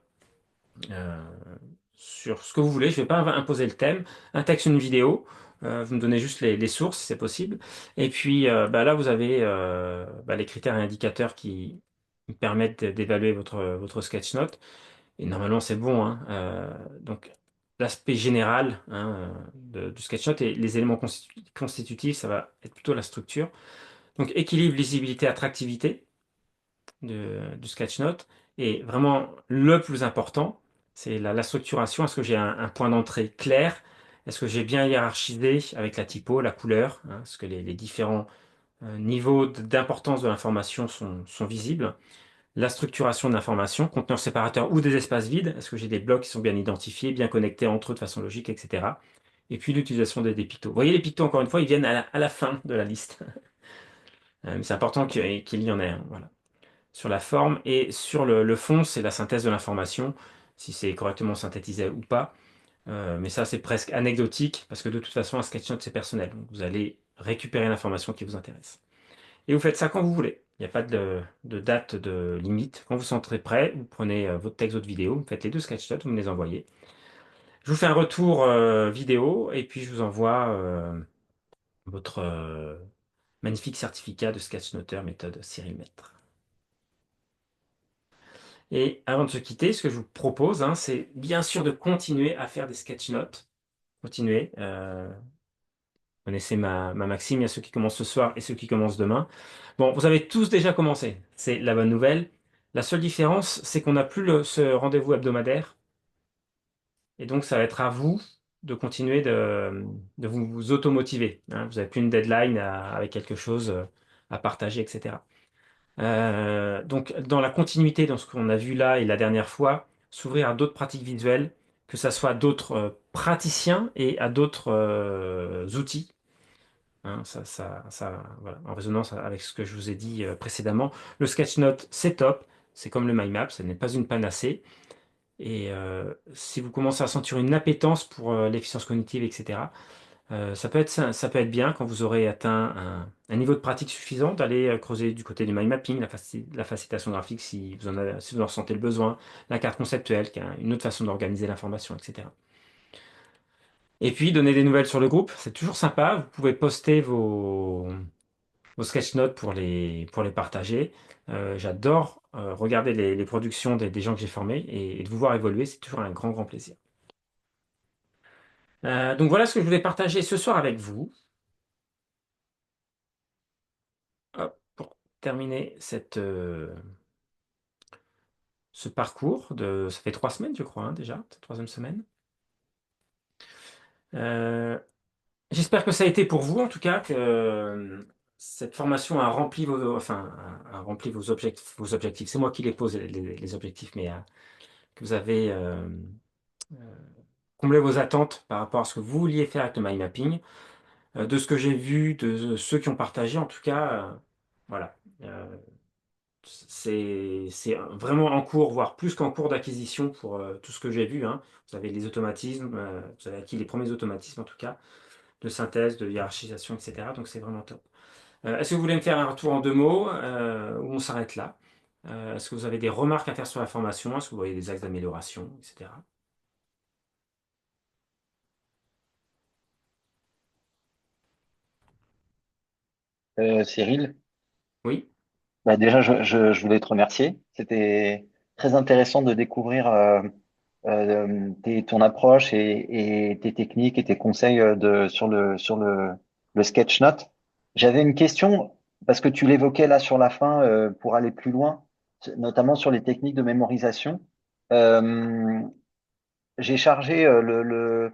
sur ce que vous voulez. Je ne vais pas imposer le thème. Un texte, une vidéo. Vous me donnez juste les sources si c'est possible. Et puis bah, là, vous avez les critères et indicateurs qui permettent d'évaluer votre sketch note. Et normalement, c'est bon, hein. Donc, l'aspect général hein, du sketch note et les éléments constitutifs, ça va être plutôt la structure. Donc, équilibre, lisibilité, attractivité du sketchnote. Et vraiment, le plus important, c'est la structuration. Est-ce que j'ai un point d'entrée clair? Est-ce que j'ai bien hiérarchisé avec la typo, la couleur? Hein, est-ce que les différents niveaux d'importance de l'information sont visibles? La structuration de l'information, conteneur séparateur ou des espaces vides. Est-ce que j'ai des blocs qui sont bien identifiés, bien connectés entre eux de façon logique, etc. Et puis l'utilisation des pictos. Vous voyez, les pictos, encore une fois, ils viennent à la fin de la liste. Mais c'est important qu'il y en ait un. Voilà sur la forme et sur le fond, c'est la synthèse de l'information, si c'est correctement synthétisé ou pas. Mais ça, c'est presque anecdotique parce que de toute façon, un sketchnote, c'est personnel. Donc, vous allez récupérer l'information qui vous intéresse. Et vous faites ça quand vous voulez. Il n'y a pas de date de limite. Quand vous sentirez prêt, vous prenez votre texte, votre vidéo, vous faites les deux sketchnotes, vous me les envoyez. Je vous fais un retour vidéo et puis je vous envoie votre magnifique certificat de sketchnoteur méthode Cyril Maître. Et avant de se quitter, ce que je vous propose, hein, c'est bien sûr de continuer à faire des sketch notes. Continuez. Vous connaissez ma maxime, il y a ceux qui commencent ce soir et ceux qui commencent demain. Bon, vous avez tous déjà commencé. C'est la bonne nouvelle. La seule différence, c'est qu'on n'a plus ce rendez-vous hebdomadaire. Et donc, ça va être à vous de continuer de vous automotiver. Hein. Vous n'avez plus une deadline avec quelque chose à partager, etc. Donc, dans la continuité, dans ce qu'on a vu là et la dernière fois, s'ouvrir à d'autres pratiques visuelles, que ce soit à d'autres praticiens et à d'autres outils. Hein, voilà, en résonance avec ce que je vous ai dit précédemment. Le sketchnote, c'est top. C'est comme le mind map, ce n'est pas une panacée. Et si vous commencez à sentir une appétence pour l'efficience cognitive, etc., ça peut être bien quand vous aurez atteint un niveau de pratique suffisant d'aller creuser du côté du mind mapping, la facilitation graphique si vous en ressentez le besoin, la carte conceptuelle, qui est une autre façon d'organiser l'information, etc. Et puis donner des nouvelles sur le groupe, c'est toujours sympa. Vous pouvez poster vos sketch notes pour les partager. J'adore regarder les productions des gens que j'ai formés et de vous voir évoluer, c'est toujours un grand, grand plaisir. Donc voilà ce que je voulais partager ce soir avec vous. Hop, pour terminer ce parcours ça fait 3 semaines, je crois, hein, déjà, cette troisième semaine. Euh, J'espère que ça a été pour vous, en tout cas, que cette formation a rempli a rempli vos objectifs. C'est moi qui les pose, les objectifs, mais que vous avez comblé vos attentes par rapport à ce que vous vouliez faire avec le mind mapping. De ce que j'ai vu, de ceux qui ont partagé, en tout cas, voilà. c'est vraiment en cours, voire plus qu'en cours d'acquisition pour tout ce que j'ai vu, hein. Vous avez les automatismes, vous avez acquis les premiers automatismes en tout cas, de synthèse, de hiérarchisation, etc. Donc c'est vraiment top. Est-ce que vous voulez me faire un retour en 2 mots ou on s'arrête là? Est-ce que vous avez des remarques à faire sur la formation? Est-ce que vous voyez des axes d'amélioration, etc. Cyril, Oui? bah déjà, je voulais te remercier. C'était très intéressant de découvrir ton approche et tes techniques et tes conseils sur le sketch-note. J'avais une question, parce que tu l'évoquais là sur la fin pour aller plus loin, notamment sur les techniques de mémorisation. Euh, j'ai chargé le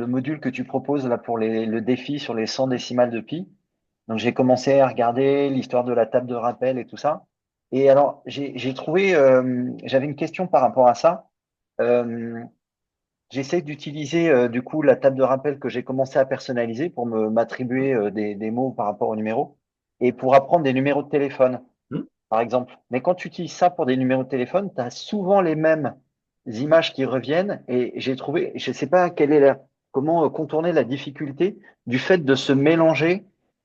module que tu proposes là pour le défi sur les 100 décimales de pi. Donc j'ai commencé à regarder l'histoire de la table de rappel et tout ça. Et alors j'ai trouvé, j'avais une question par rapport à ça. Euh, J'essaie d'utiliser du coup la table de rappel que j'ai commencé à personnaliser pour m'attribuer des mots par rapport aux numéros et pour apprendre des numéros de téléphone Hmm. par exemple. Mais quand tu utilises ça pour des numéros de téléphone, tu as souvent les mêmes images qui reviennent et j'ai trouvé, je ne sais pas comment contourner la difficulté du fait de se mélanger.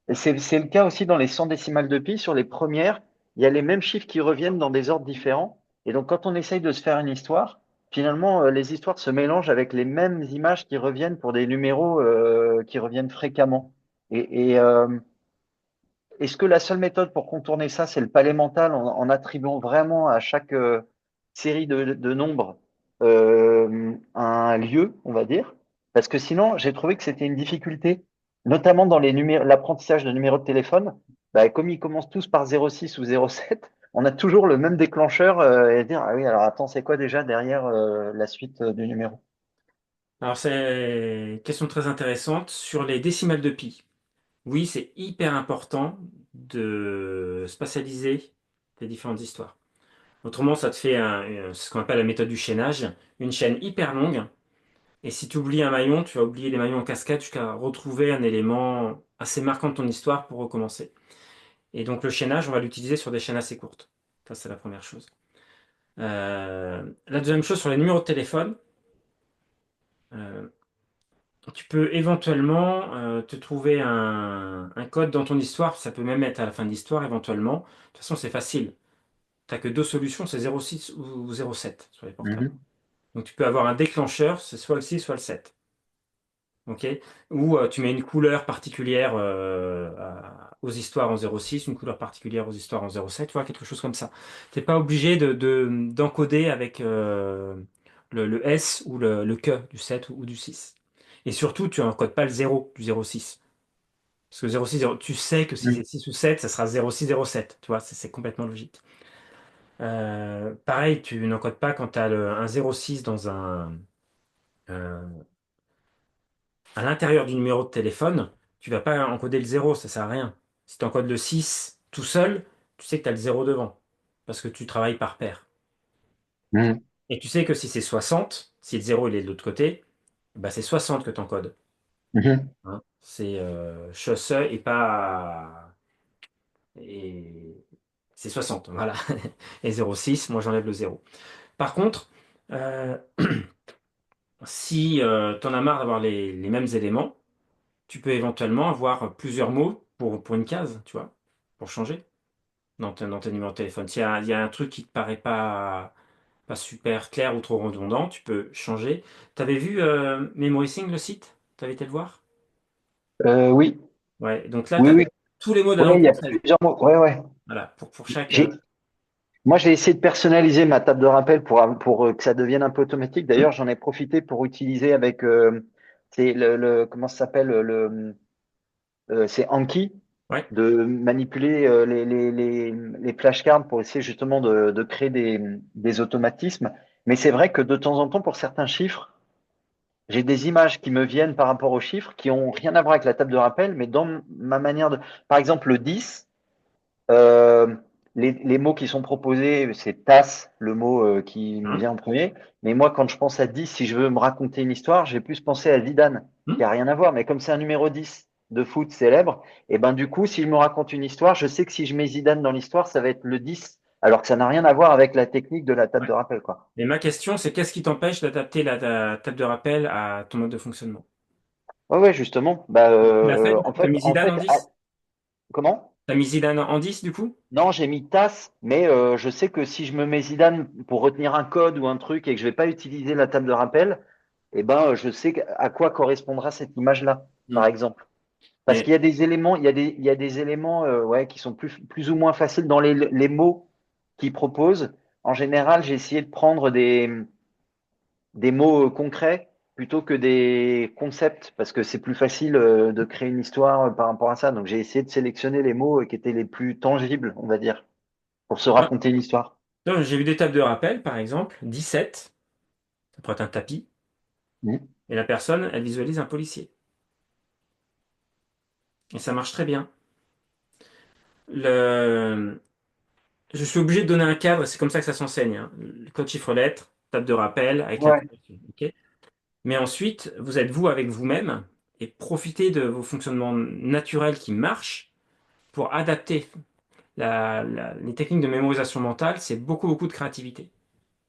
Et c'est le cas aussi dans les 100 décimales de pi. Sur les premières, il y a les mêmes chiffres qui reviennent dans des ordres différents. Et donc, quand on essaye de se faire une histoire, finalement, les histoires se mélangent avec les mêmes images qui reviennent pour des numéros qui reviennent fréquemment. Et est-ce que la seule méthode pour contourner ça, c'est le palais mental en attribuant vraiment à chaque série de nombres un lieu, on va dire? Parce que sinon, j'ai trouvé que c'était une difficulté, notamment dans l'apprentissage de numéros de téléphone. Bah, comme ils commencent tous par 06 ou 07, on a toujours le même déclencheur et dire, ah oui, alors attends, c'est quoi déjà derrière la suite du numéro? Alors c'est une question très intéressante sur les décimales de pi. Oui, c'est hyper important de spatialiser les différentes histoires. Autrement, ça te fait ce qu'on appelle la méthode du chaînage, une chaîne hyper longue. Et si tu oublies un maillon, tu vas oublier les maillons en cascade jusqu'à retrouver un élément assez marquant de ton histoire pour recommencer. Et donc le chaînage, on va l'utiliser sur des chaînes assez courtes. Ça, c'est la première chose. La deuxième chose, sur les numéros de téléphone, euh, tu peux éventuellement te trouver un code dans ton histoire. Ça peut même être à la fin de l'histoire, éventuellement. De toute façon, c'est facile. Tu n'as que deux solutions, c'est 06 ou 07 sur les portables. Mhm, Donc tu peux avoir un déclencheur, c'est soit le 6, soit le 7. Ok? Ou tu mets une couleur particulière aux histoires en 06, une couleur particulière aux histoires en 07, tu vois, quelque chose comme ça. Tu n'es pas obligé d'encoder avec le S ou le que du 7 ou du 6. Et surtout, tu n'encodes pas le 0 du 06. Parce que 06, tu sais que si c'est mhm, 6 ou 7, ça sera 0607. Tu vois, c'est complètement logique. Pareil, tu n'encodes pas quand tu as un 06 euh, à l'intérieur du numéro de téléphone, tu vas pas encoder le 0, ça sert à rien. Si tu encodes le 6 tout seul, tu sais que tu as le 0 devant, parce que tu travailles par paire. mhm, Et tu sais que si c'est 60, si le 0 il est de l'autre côté, bah c'est 60 que tu encodes. mhm, Hein. C'est Chosse et pas. Et c'est 60, voilà. Et 0,6, moi j'enlève le 0. Par contre, euh, si tu en as marre d'avoir les mêmes éléments, tu peux éventuellement avoir plusieurs mots pour une case, tu vois, pour changer dans tes numéros de téléphone. S'il y a un truc qui te paraît pas super clair ou trop redondant, tu peux changer. T'avais vu Memorizing, le site? T'avais été le voir? Oui, Ouais, donc là, tu oui, as oui. tous les mots de la Ouais, langue il y a française. plusieurs mots. Ouais, ouais. Voilà, pour chaque. J'ai, Moi, j'ai essayé de personnaliser ma table de rappel pour que ça devienne un peu automatique. D'ailleurs, j'en ai profité pour utiliser avec, c'est comment ça s'appelle, c'est Anki, Ouais. de manipuler les flashcards pour essayer justement de créer des automatismes. Mais c'est vrai que de temps en temps, pour certains chiffres, j'ai des images qui me viennent par rapport aux chiffres qui ont rien à voir avec la table de rappel, mais dans ma manière de, par exemple, le 10. Euh, les mots qui sont proposés, c'est tasse, le mot qui me Hein. vient en premier. Mais moi, quand je pense à 10, si je veux me raconter une histoire, j'ai plus pensé à Zidane, qui Hum. a rien à voir. Mais comme c'est un numéro 10, de foot célèbre. Et ben du coup, si je me raconte une histoire, je sais que si je mets Zidane dans l'histoire, ça va être le 10, alors que ça n'a rien à voir avec la technique de la table Ouais. de rappel, quoi. Et ma question, c'est qu'est-ce qui t'empêche d'adapter la table de rappel à ton mode de fonctionnement? Ouais, ouais, justement. Bah, Tu l'as fait, du en coup? T'as fait, mis Zidane en 10? comment? T'as mis Zidane en 10, du coup? Non, j'ai mis TAS, mais je sais que si je me mets Zidane pour retenir un code ou un truc et que je vais pas utiliser la table de rappel, eh ben, je sais à quoi correspondra cette image-là, par Hmm. exemple. Parce Mais qu'il y a des éléments, il y a des éléments ouais, qui sont plus ou moins faciles dans les mots qu'ils proposent. En général, j'ai essayé de prendre des mots concrets plutôt que des concepts, parce que c'est plus facile de créer une histoire par rapport à ça. Donc j'ai essayé de sélectionner les mots qui étaient les plus tangibles, on va dire, pour se moi, raconter une histoire. donc, j'ai vu des tables de rappel, par exemple, 17, ça pourrait être un tapis, Mhm. et la personne, elle visualise un policier. Et ça marche très bien. Le... Je suis obligé de donner un cadre, c'est comme ça que ça s'enseigne, hein. Le code chiffre-lettre, table de rappel avec Ouais. l'information. Ok. Mais ensuite, vous êtes vous avec vous-même et profitez de vos fonctionnements naturels qui marchent pour adapter. Les techniques de mémorisation mentale, c'est beaucoup, beaucoup de créativité.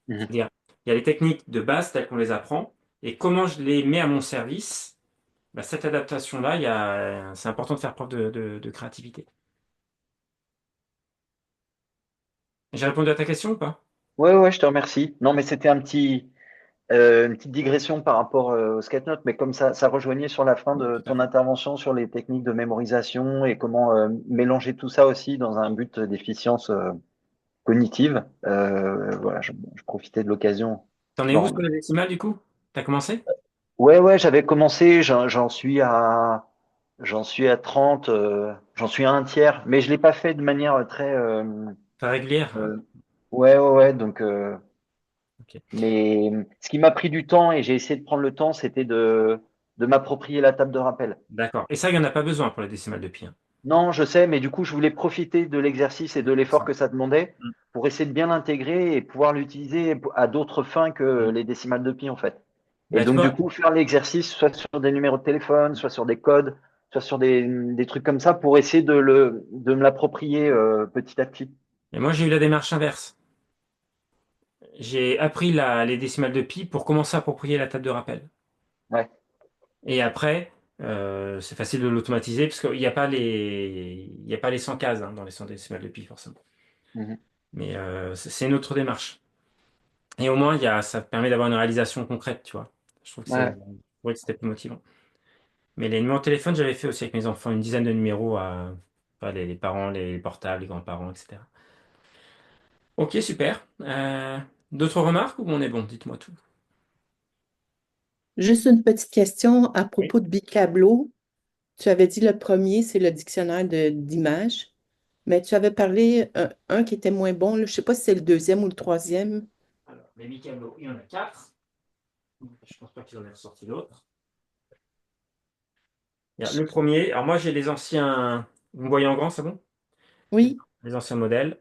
Mhm. C'est-à-dire, il y a les techniques de base telles qu'on les apprend, et comment je les mets à mon service, bah, cette adaptation-là, c'est important de faire preuve de créativité. J'ai répondu à ta question ou pas? Ouais, ouais, je te remercie. Non, mais c'était une petite digression par rapport au sketchnote, mais comme ça rejoignait sur la fin de Tout à ton fait. intervention sur les techniques de mémorisation et comment mélanger tout ça aussi dans un but d'efficience cognitive. Voilà, je profitais de l'occasion. T'en es où sur Bon. les décimales du coup? T'as commencé? Ouais, ouais, j'avais commencé, j'en suis à 30, j'en suis à un tiers, mais je l'ai pas fait de manière très, Pas régulière? Ah, euh, ouais, ouais, ouais, donc, ok. mais ce qui m'a pris du temps et j'ai essayé de prendre le temps, c'était de m'approprier la table de rappel. D'accord. Et ça, il n'y en a pas besoin pour les décimales de pi, hein. Non, je sais, mais du coup, je voulais profiter de l'exercice et de l'effort Ça. que ça demandait Mm. pour essayer de bien l'intégrer et pouvoir l'utiliser à d'autres fins que Mm. les décimales de pi, en fait. Et Bah, tu donc, du vois, coup, faire l'exercice soit sur des numéros de téléphone, soit sur des codes, soit sur des trucs comme ça pour essayer de me l'approprier petit à petit. et moi j'ai eu la démarche inverse. J'ai appris les décimales de pi pour commencer à approprier la table de rappel. Ouais. Et après, c'est facile de l'automatiser parce qu'il n'y a pas il y a pas les 100 cases, hein, dans les 100 décimales de pi, forcément. Mhm. Mais c'est une autre démarche. Et au moins, ça permet d'avoir une réalisation concrète, tu vois. Je Ouais. trouvais que c'était plus motivant. Mais les numéros de téléphone, j'avais fait aussi avec mes enfants, une dizaine de numéros enfin, les parents, les portables, les grands-parents, etc. Ok, super. D'autres remarques ou on est bon? Dites-moi tout. Juste une petite question à Oui. propos de Bicablo. Tu avais dit le premier, c'est le dictionnaire d'images, mais tu avais parlé un qui était moins bon, là. Je ne sais pas si c'est le deuxième ou le troisième. Alors, les Mikado, il y en a quatre. Je pense pas qu'ils en aient ressorti d'autres. Le premier, alors moi j'ai les anciens. Vous me voyez en grand, c'est bon? Oui, Les anciens modèles.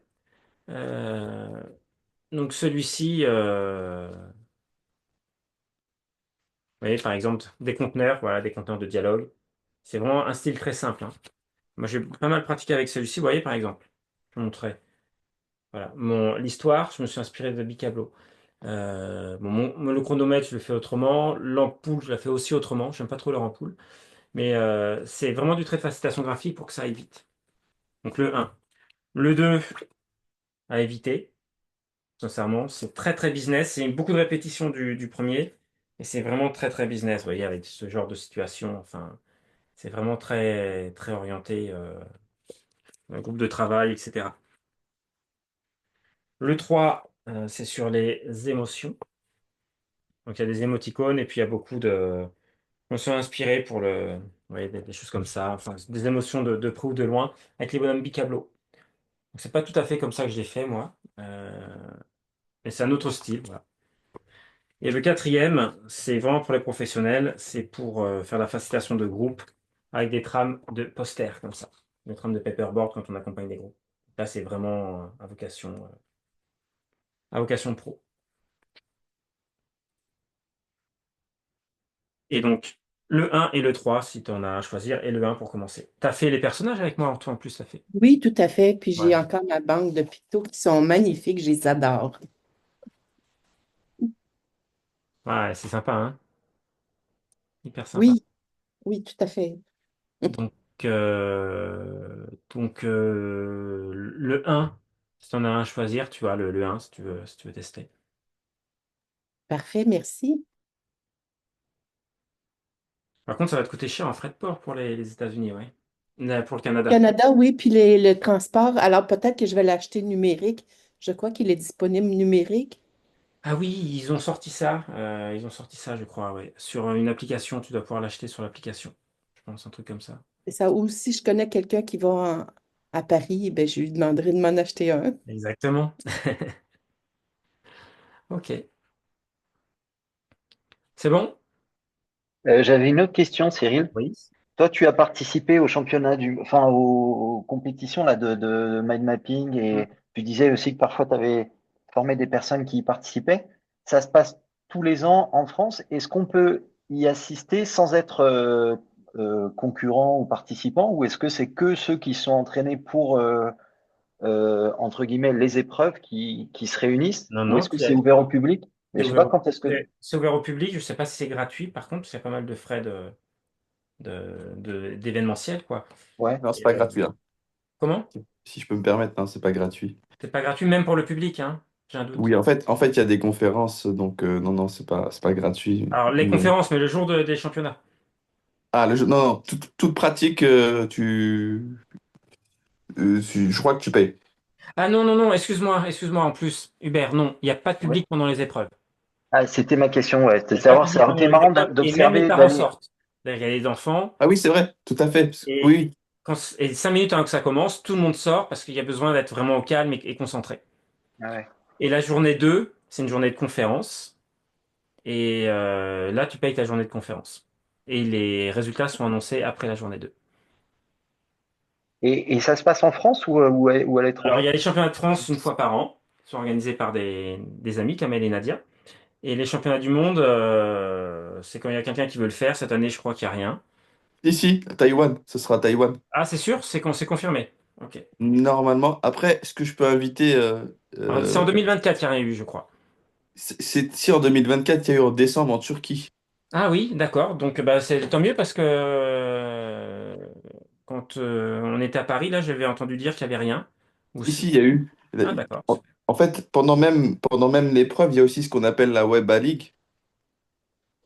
Euh, donc celui-ci, vous voyez, par exemple, des conteneurs, voilà, des conteneurs de dialogue. C'est vraiment un style très simple, hein. Moi j'ai pas mal pratiqué avec celui-ci, vous voyez, par exemple. Je vous montrerai. Voilà. L'histoire, je me suis inspiré de Bicablo. Le chronomètre, je le fais autrement. L'ampoule, je la fais aussi autrement. J'aime pas trop leur ampoule. Mais c'est vraiment du trait de facilitation graphique pour que ça aille vite. Donc le un. Le 2 à éviter, sincèrement. C'est très très business. C'est beaucoup de répétitions du premier. Et c'est vraiment très très business, vous voyez, avec ce genre de situation. Enfin, c'est vraiment très très orienté, un groupe de travail, etc. Le 3 c'est sur les émotions. Donc il y a des émoticônes et puis il y a beaucoup de. Je me suis inspiré pour vous voyez, des choses comme ça. Enfin, des émotions de près ou de loin avec les bonhommes Bicablo. Donc c'est pas tout à fait comme ça que je l'ai fait, moi. Mais c'est un autre style, voilà. Et le quatrième, c'est vraiment pour les professionnels, c'est pour faire la facilitation de groupe avec des trames de posters comme ça, des trames de paperboard quand on accompagne des groupes. Là, c'est vraiment à vocation pro. Et donc, Le un et le 3 si tu en as à choisir, et le un pour commencer. T'as fait les personnages avec moi, toi en plus, t'as fait. Oui, tout à fait. Puis j'ai Ouais. encore ma banque de pictos qui sont magnifiques, je les adore. Ouais, c'est sympa, hein? Hyper sympa. Oui, oui, tout à fait. Donc, le un si tu en as un à choisir, tu vois, le un si tu veux tester. Parfait, merci. Par contre, ça va te coûter cher en frais de port pour les États-Unis, ouais. Pour le Canada. Canada, oui, puis le transport. Alors peut-être que je vais l'acheter numérique. Je crois qu'il est disponible numérique. Ah oui, ils ont sorti ça, je crois, ouais. Sur une application, tu dois pouvoir l'acheter sur l'application. Je pense, un truc comme ça. C'est ça. Ou si je connais quelqu'un qui va à Paris, ben, je lui demanderai de m'en acheter un. Exactement. Ok. C'est bon? J'avais une autre question, Cyril. Oui. Toi, tu as participé au championnat enfin, aux compétitions là, de mind mapping Mm. et tu disais aussi que parfois tu avais formé des personnes qui y participaient. Ça se passe tous les ans en France. Est-ce qu'on peut y assister sans être concurrent ou participant ou est-ce que c'est que ceux qui sont entraînés pour, entre guillemets, les épreuves qui se réunissent Non, ou non, est-ce que c'est ouvert au public? Mais c'est je sais ouvert pas au, quand est-ce que. c'est ouvert au public. Je ne sais pas si c'est gratuit, par contre, parce qu'il y a pas mal de frais d'événementiel, quoi. Ouais. Non, c'est Et, pas gratuit, hein. comment? Si je peux me permettre, non, c'est pas gratuit. C'est pas gratuit, même pour le public, hein. J'ai un doute. Oui, en fait, il y a des conférences, donc non, non, c'est pas gratuit. Alors, les Mais conférences, mais le jour des championnats. le jeu, non, non, toute pratique, je crois que tu payes. Ah non, non, non, excuse-moi, en plus, Hubert, non, il n'y a pas de Ouais. public pendant les épreuves. Ah, c'était ma question, ouais. Il C'était n'y de a pas de savoir, public ça aurait été pendant les marrant épreuves, et même les d'observer, parents d'aller. sortent. C'est-à-dire, il y a les enfants, Ah oui, c'est vrai, tout à fait. et, Oui, et 5 minutes avant que ça commence, tout le monde sort parce qu'il y a besoin d'être vraiment au calme et concentré. Ah ouais. Et la journée 2, c'est une journée de conférence, et là, tu payes ta journée de conférence. Et les résultats sont annoncés après la journée 2. Et ça se passe en France ou à Alors, il y l'étranger? a les championnats de France une fois par an, qui sont organisés par des amis, Kamel et Nadia. Et les championnats du monde, c'est quand il y a quelqu'un qui veut le faire. Cette année, je crois qu'il n'y a rien. ici, à Taïwan, ce sera à Taïwan. Ah, c'est sûr? C'est confirmé. Ok. Normalement, après, ce que je peux inviter, Alors, c'est en 2024 qu'il n'y a rien eu, je crois. c'est si en 2024, il y a eu en décembre en Turquie. Ah oui, d'accord. Donc, bah, c'est tant mieux parce que quand on était à Paris, là, j'avais entendu dire qu'il n'y avait rien. Ou Si, si. si, il y a eu. Ah, d'accord. En fait, pendant même l'épreuve, il y a aussi ce qu'on appelle la Web A League.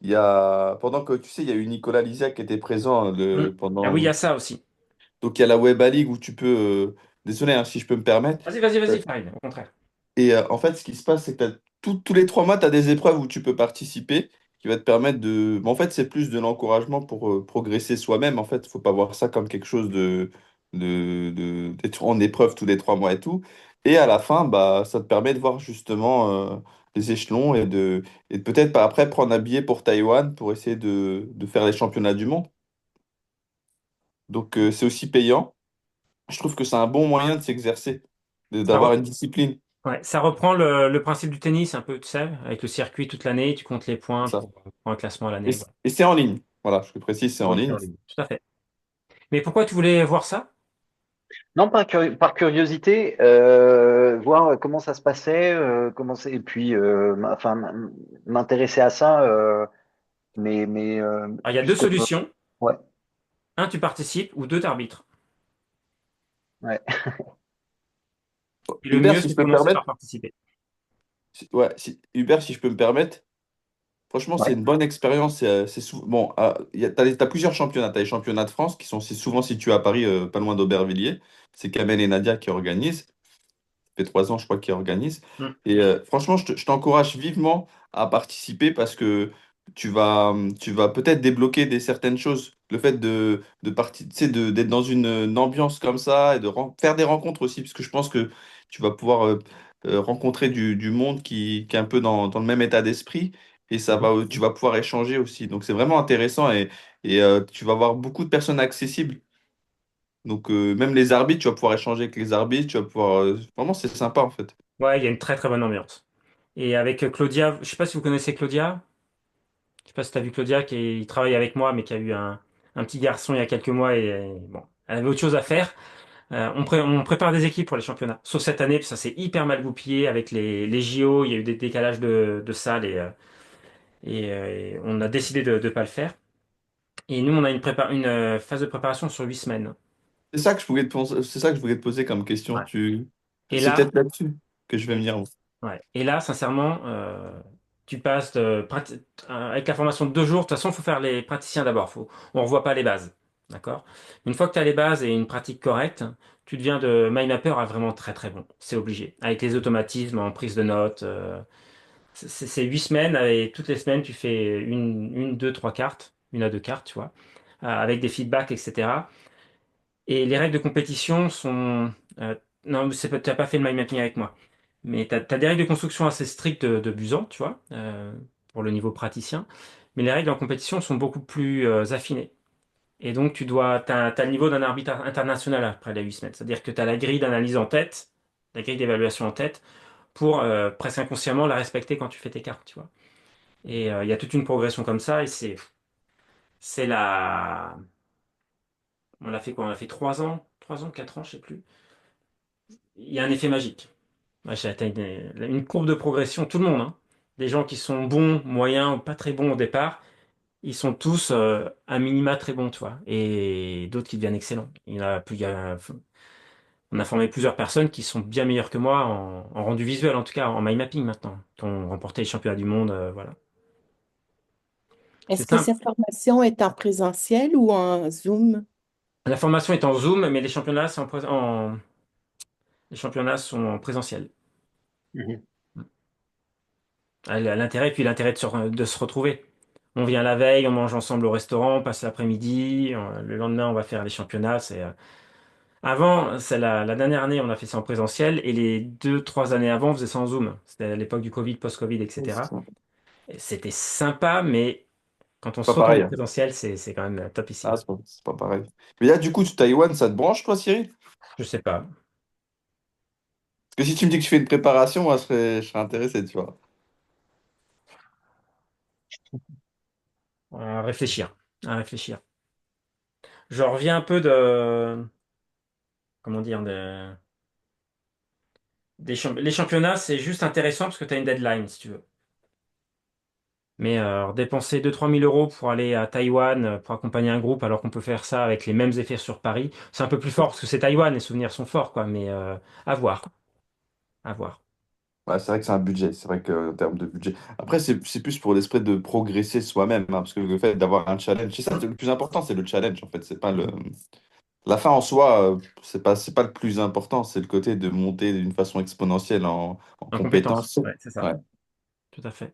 Pendant que, tu sais, il y a eu Nicolas Lisiak qui était présent Hmm. Ah oui, il y a ça aussi. donc il y a la Web A League où tu peux, désolé, hein, si je peux me permettre. Vas-y, Farid, au contraire. Et en fait, ce qui se passe, c'est que tous les 3 mois, tu as des épreuves où tu peux participer qui va te permettre de. Mais en fait, c'est plus de l'encouragement pour progresser soi-même. En fait, il faut pas voir ça comme quelque chose d'être en épreuve tous les 3 mois et tout. Et à la fin, bah, ça te permet de voir justement les échelons et de peut-être pas après prendre un billet pour Taïwan pour essayer de faire les championnats du monde. Donc, c'est aussi payant. Je trouve que c'est un bon moyen de s'exercer, Ça, d'avoir une discipline. ouais, ça reprend le principe du tennis, un peu, tu sais, avec le circuit toute l'année, tu comptes les points Ça. pour prendre un classement à Et, l'année. c- Voilà. et c'est en ligne. Voilà, je le précise, c'est en Oui, c'est ligne. en ligne. Tout à fait. Mais pourquoi tu voulais voir ça? Non, par curiosité, voir comment ça se passait, et puis enfin, m'intéresser à ça, mais Alors, il y a deux plus comme. solutions. Ouais, Un, tu participes, ou deux, t'arbitres. ouais, Et le Hubert, mieux, si c'est je de peux me commencer par permettre, participer. ouais, Hubert, si je peux me permettre, franchement, c'est ouais. une bonne expérience. Bon, t'as plusieurs championnats. T'as les championnats de France qui sont souvent situés à Paris, pas loin d'Aubervilliers. C'est Kamel et Nadia qui organisent. Ça fait 3 ans, je crois, qu'ils organisent. Hmm. Et franchement, je t'encourage vivement à participer parce que tu vas peut-être débloquer certaines choses. Le fait tu sais, d'être dans une ambiance comme ça et faire des rencontres aussi, parce que je pense que tu vas pouvoir rencontrer du monde qui est un peu dans le même état d'esprit et tu vas pouvoir échanger aussi. Donc, c'est vraiment intéressant et tu vas avoir beaucoup de personnes accessibles. Donc, même les arbitres, tu vas pouvoir échanger avec les arbitres, tu vas pouvoir. Vraiment, c'est sympa en fait. Ouais, il y a une très très bonne ambiance. Et avec Claudia, je sais pas si vous connaissez Claudia. sais pas si tu as vu Claudia, qui travaille avec moi, mais qui a eu un petit garçon il y a quelques mois et bon, elle avait autre chose à faire. On prépare des équipes pour les championnats. Sauf cette année, ça s'est hyper mal goupillé avec les JO, il y a eu des décalages de salles et on a décidé de ne pas le faire. Et nous, on a une phase de préparation sur 8 semaines. C'est ça que je voulais te poser comme question. Ouais. Et C'est là, peut-être là-dessus que je vais venir. ouais. Et là, sincèrement, tu passes avec la formation de 2 jours. De toute façon, il faut faire les praticiens d'abord. On ne revoit pas les bases. D'accord? Une fois que tu as les bases et une pratique correcte, tu deviens de MyMapper à vraiment très très bon. C'est obligé. Avec les automatismes en prise de notes. C'est 8 semaines et toutes les semaines, tu fais une, deux, trois cartes. Une à deux cartes, tu vois. Avec des feedbacks, etc. Et les règles de compétition sont. Non, tu n'as pas fait le mind mapping avec moi. Mais tu as des règles de construction assez strictes de Busan, tu vois, pour le niveau praticien. Mais les règles en compétition sont beaucoup plus affinées. Et donc, t'as le niveau d'un arbitre international après les 8 semaines. C'est-à-dire que tu as la grille d'analyse en tête, la grille d'évaluation en tête, pour presque inconsciemment la respecter quand tu fais tes cartes, tu vois. Et il y a toute une progression comme ça. Et c'est la. On l'a fait quoi? On l'a fait 3 ans, 4 ans, je sais plus. Il y a un effet magique. Ouais, j'ai atteint une courbe de progression, tout le monde, hein. Des gens qui sont bons, moyens ou pas très bons au départ, ils sont tous à minima très bons, tu vois. Et d'autres qui deviennent excellents. On a formé plusieurs personnes qui sont bien meilleures que moi en rendu visuel, en tout cas en mind mapping maintenant, qui ont remporté les championnats du monde, voilà. Est-ce C'est que simple. cette formation est en présentiel ou en Zoom? La formation est en Zoom, mais les championnats sont en présentiel. Mhm. L'intérêt, puis l'intérêt de se retrouver. On vient la veille, on mange ensemble au restaurant, on passe l'après-midi, le lendemain on va faire les championnats. Avant, c'est la dernière année, on a fait ça en présentiel, et les 2, 3 années avant, on faisait ça en Zoom. C'était à l'époque du Covid, post-Covid, Oui, c'est etc. ça. Et c'était sympa, mais quand on se Pas retrouve pareil, en hein. présentiel, c'est quand même Ah, topissime. c'est pas pareil. Mais là, du coup, Taïwan, ça te branche, toi, Cyril? Je sais pas. Parce que si tu me dis que tu fais une préparation, moi, je serais intéressé, tu vois. À réfléchir. À réfléchir. Je reviens un peu de, comment dire, les championnats, c'est juste intéressant parce que tu as une deadline, si tu veux. Mais dépenser 2 3 000 euros pour aller à Taïwan pour accompagner un groupe alors qu'on peut faire ça avec les mêmes effets sur Paris, c'est un peu plus fort parce que c'est Taïwan, les souvenirs sont forts, quoi. Mais à voir, à voir. Ouais, c'est vrai que c'est un budget, c'est vrai qu'en termes de budget. Après, c'est plus pour l'esprit de progresser soi-même, hein, parce que le fait d'avoir un challenge, c'est ça, le plus important, c'est le challenge, en fait. C'est pas le. La fin en soi, c'est pas le plus important, c'est le côté de monter d'une façon exponentielle en En compétence, compétences. ouais, c'est ça, Ouais. tout à fait.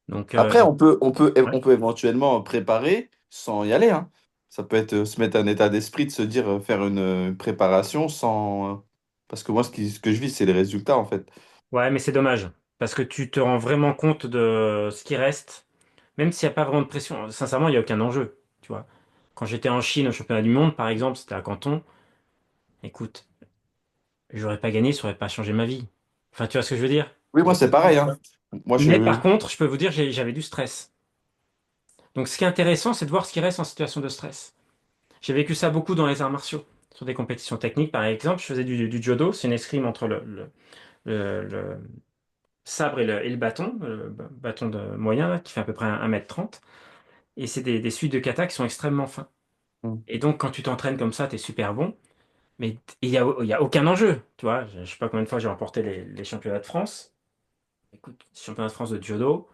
Donc, Après, ouais. on peut éventuellement préparer sans y aller, hein. Ça peut être se mettre un état d'esprit de se dire faire une préparation sans. Parce que moi, ce que je vis, c'est les résultats, en fait. Ouais, mais c'est dommage parce que tu te rends vraiment compte de ce qui reste, même s'il n'y a pas vraiment de pression. Sincèrement, il n'y a aucun enjeu, tu vois. Quand j'étais en Chine au championnat du monde, par exemple, c'était à Canton. Écoute, j'aurais pas gagné, ça aurait pas changé ma vie. Enfin, tu vois ce que je veux dire? Oui, moi, c'est pareil, hein. Moi, Mais par je. contre, je peux vous dire, j'avais du stress. Donc, ce qui est intéressant, c'est de voir ce qui reste en situation de stress. J'ai vécu ça beaucoup dans les arts martiaux, sur des compétitions techniques. Par exemple, je faisais du judo, c'est une escrime entre le sabre et le bâton, le bâton de moyen, là, qui fait à peu près 1 m 30. Et c'est des suites de kata qui sont extrêmement fins. Et donc, quand tu t'entraînes comme ça, tu es super bon. Mais il y a aucun enjeu. Tu vois, je sais pas combien de fois j'ai remporté les championnats de France. Écoute, championnat de France de judo,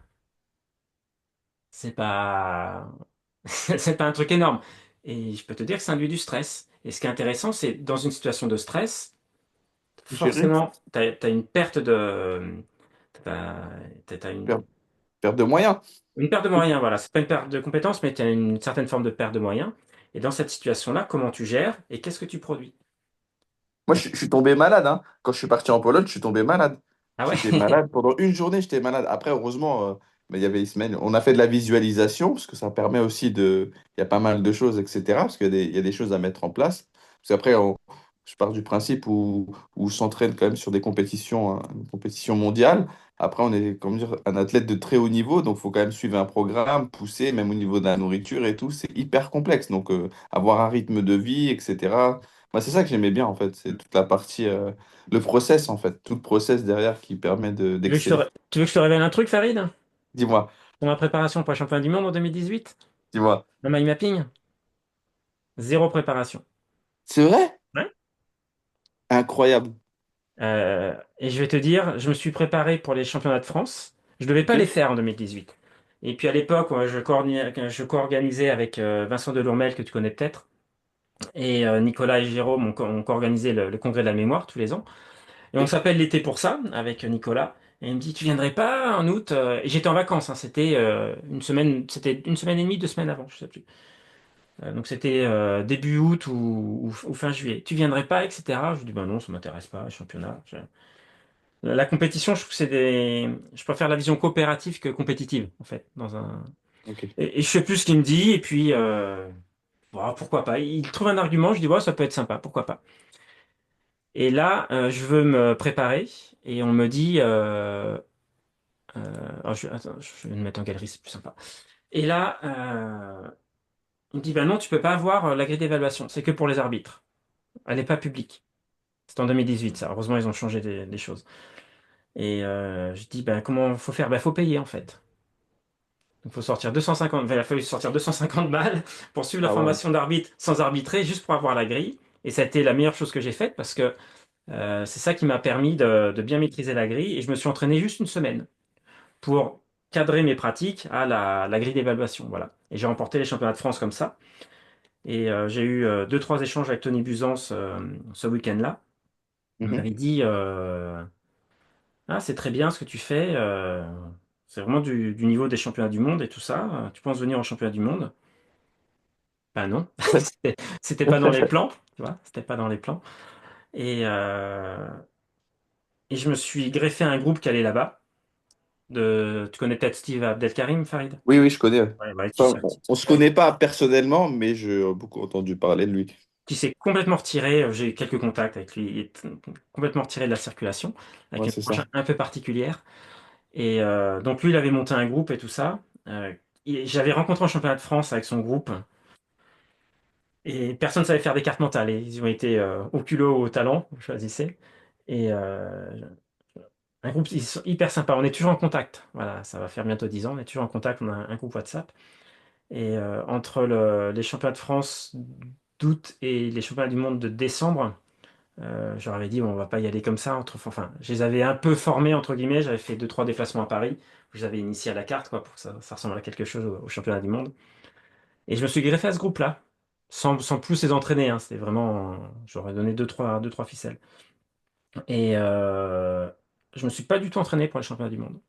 c'est pas. C'est pas un truc énorme. Et je peux te dire que ça induit du stress. Et ce qui est intéressant, c'est dans une situation de stress, Gérer, forcément, tu as une perte de. T'as, t'as perdre, perdre de moyens. une perte de moyens, voilà. C'est pas une perte de compétences, mais tu as une certaine forme de perte de moyens. Et dans cette situation-là, comment tu gères et qu'est-ce que tu produis? Moi, je suis tombé malade, hein. Quand je suis parti en Pologne, je suis tombé malade. Ah ouais? J'étais malade pendant une journée, j'étais malade. Après, heureusement, mais il y avait une semaine. On a fait de la visualisation, parce que ça permet aussi de. Il y a pas mal de choses, etc. Parce qu'il y a des choses à mettre en place. Parce qu'après, Je pars du principe où on s'entraîne quand même sur des compétitions, hein, une compétition mondiale. Après, on est, comment dire, un athlète de très haut niveau, donc il faut quand même suivre un programme, pousser, même au niveau de la nourriture et tout, c'est hyper complexe. Donc, avoir un rythme de vie, etc. Moi, c'est ça que j'aimais bien, en fait, c'est toute la partie, le process, en fait, tout le process derrière qui permet d'exceller. Tu veux que je te révèle un truc, Farid? Dis-moi, Pour ma préparation pour les championnats du monde en 2018, dis-moi. en mind mapping, zéro préparation. C'est vrai? Ouais. Incroyable. Et je vais te dire, je me suis préparé pour les championnats de France. Je devais pas les Ok. faire en 2018. Et puis à l'époque, ouais, je co-organisais avec Vincent Delourmel, que tu connais peut-être, et Nicolas et Jérôme ont co-organisé le congrès de la mémoire tous les ans. Et on Ok. s'appelle l'été pour ça, avec Nicolas. Et il me dit, tu viendrais pas en août? Et j'étais en vacances, hein, c'était une semaine et demie, 2 semaines avant, je sais plus. Donc c'était début août ou fin juillet. Tu viendrais pas, etc. Je lui dis, bah non, ça m'intéresse pas, le championnat. La compétition, je trouve que je préfère la vision coopérative que compétitive, en fait, Ok. et je sais plus ce qu'il me dit, et puis, bon, pourquoi pas. Il trouve un argument, je dis, ouais, ça peut être sympa, pourquoi pas. Et là, je veux me préparer, et on me dit, attends, je vais me mettre en galerie, c'est plus sympa. Et là, il me dit, bah non, tu peux pas avoir la grille d'évaluation, c'est que pour les arbitres. Elle n'est pas publique. C'est en 2018, ça. Heureusement, ils ont changé des choses. Et je dis, ben, comment faut faire? Ben, faut payer, en fait. Il faut sortir 250, il a fallu sortir 250 balles pour suivre la Ah ouais. formation d'arbitre sans arbitrer, juste pour avoir la grille. Et ça a été la meilleure chose que j'ai faite parce que c'est ça qui m'a permis de bien maîtriser la grille. Et je me suis entraîné juste une semaine pour cadrer mes pratiques à la grille d'évaluation. Voilà. Et j'ai remporté les championnats de France comme ça. Et j'ai eu deux, trois échanges avec Tony Buzance ce week-end-là. Il Mhm. m'avait dit, ah, c'est très bien ce que tu fais. C'est vraiment du niveau des championnats du monde et tout ça. Tu penses venir au championnat du monde? Ben non, c'était pas dans les plans, tu vois, c'était pas dans les plans. Et, euh, et je me suis greffé à un groupe qui allait là-bas. Tu connais peut-être Steve Abdelkarim, Farid? Oui, oui, je connais. Ouais, ouais, Enfin, on se connaît pas personnellement, mais j'ai beaucoup entendu parler de lui. qui s'est complètement retiré. J'ai quelques contacts avec lui. Il est complètement retiré de la circulation, avec Ouais, une c'est approche ça. un peu particulière. Et donc lui, il avait monté un groupe et tout ça. J'avais rencontré un championnat de France avec son groupe. Et personne ne savait faire des cartes mentales. Et ils ont été au culot ou au talent, vous choisissez. Et un groupe, ils sont hyper sympas. On est toujours en contact. Voilà, ça va faire bientôt 10 ans. On est toujours en contact. On a un groupe WhatsApp. Et entre les championnats de France d'août et les championnats du monde de décembre, je leur avais dit, bon, on va pas y aller comme ça. Enfin, je les avais un peu formés, entre guillemets. J'avais fait deux, trois déplacements à Paris. Je les avais initiés à la carte, quoi, pour que ça ressemble à quelque chose au championnat du monde. Et je me suis greffé à ce groupe-là, sans plus les entraîner, hein. C'était vraiment, j'aurais donné deux, trois ficelles. Et je me suis pas du tout entraîné pour les championnats du monde.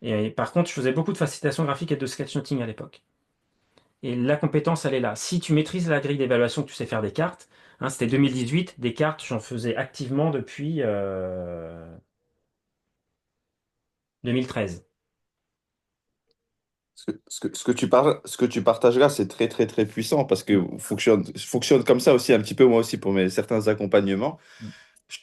Et par contre, je faisais beaucoup de facilitation graphique et de sketchnoting à l'époque. Et la compétence, elle est là. Si tu maîtrises la grille d'évaluation, que tu sais faire des cartes, hein, c'était 2018, des cartes, j'en faisais activement depuis 2013. Ce que tu partages là, c'est très, très, très puissant parce que Mm. je fonctionne comme ça aussi, un petit peu moi aussi pour mes certains accompagnements. Mm.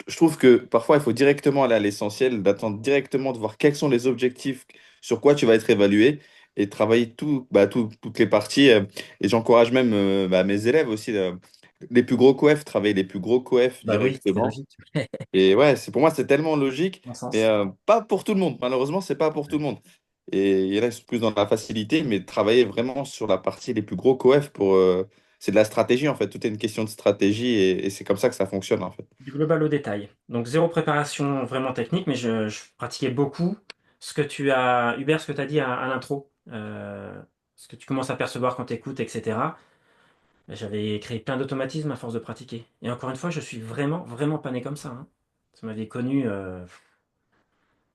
Je trouve que parfois, il faut directement aller à l'essentiel, d'attendre directement de voir quels sont les objectifs, sur quoi tu vas être évalué et travailler toutes les parties. Et j'encourage même mes élèves aussi, les plus gros coefs, travailler les plus gros coefs Bah oui, c'est directement. logique. Et ouais, pour moi, c'est tellement logique, Bon mais sens. pas pour tout le monde. Malheureusement, c'est pas pour tout le monde. Et il y en a qui sont plus dans la facilité, mais travailler vraiment sur la partie les plus gros coefs c'est de la stratégie en fait. Tout est une question de stratégie et c'est comme ça que ça fonctionne en fait. Du global au détail. Donc zéro préparation vraiment technique, mais je pratiquais beaucoup Hubert, ce que tu as dit à l'intro, ce que tu commences à percevoir quand tu écoutes, etc. J'avais créé plein d'automatismes à force de pratiquer. Et encore une fois, je suis vraiment, vraiment pas né comme ça, hein. Tu m'avais connu,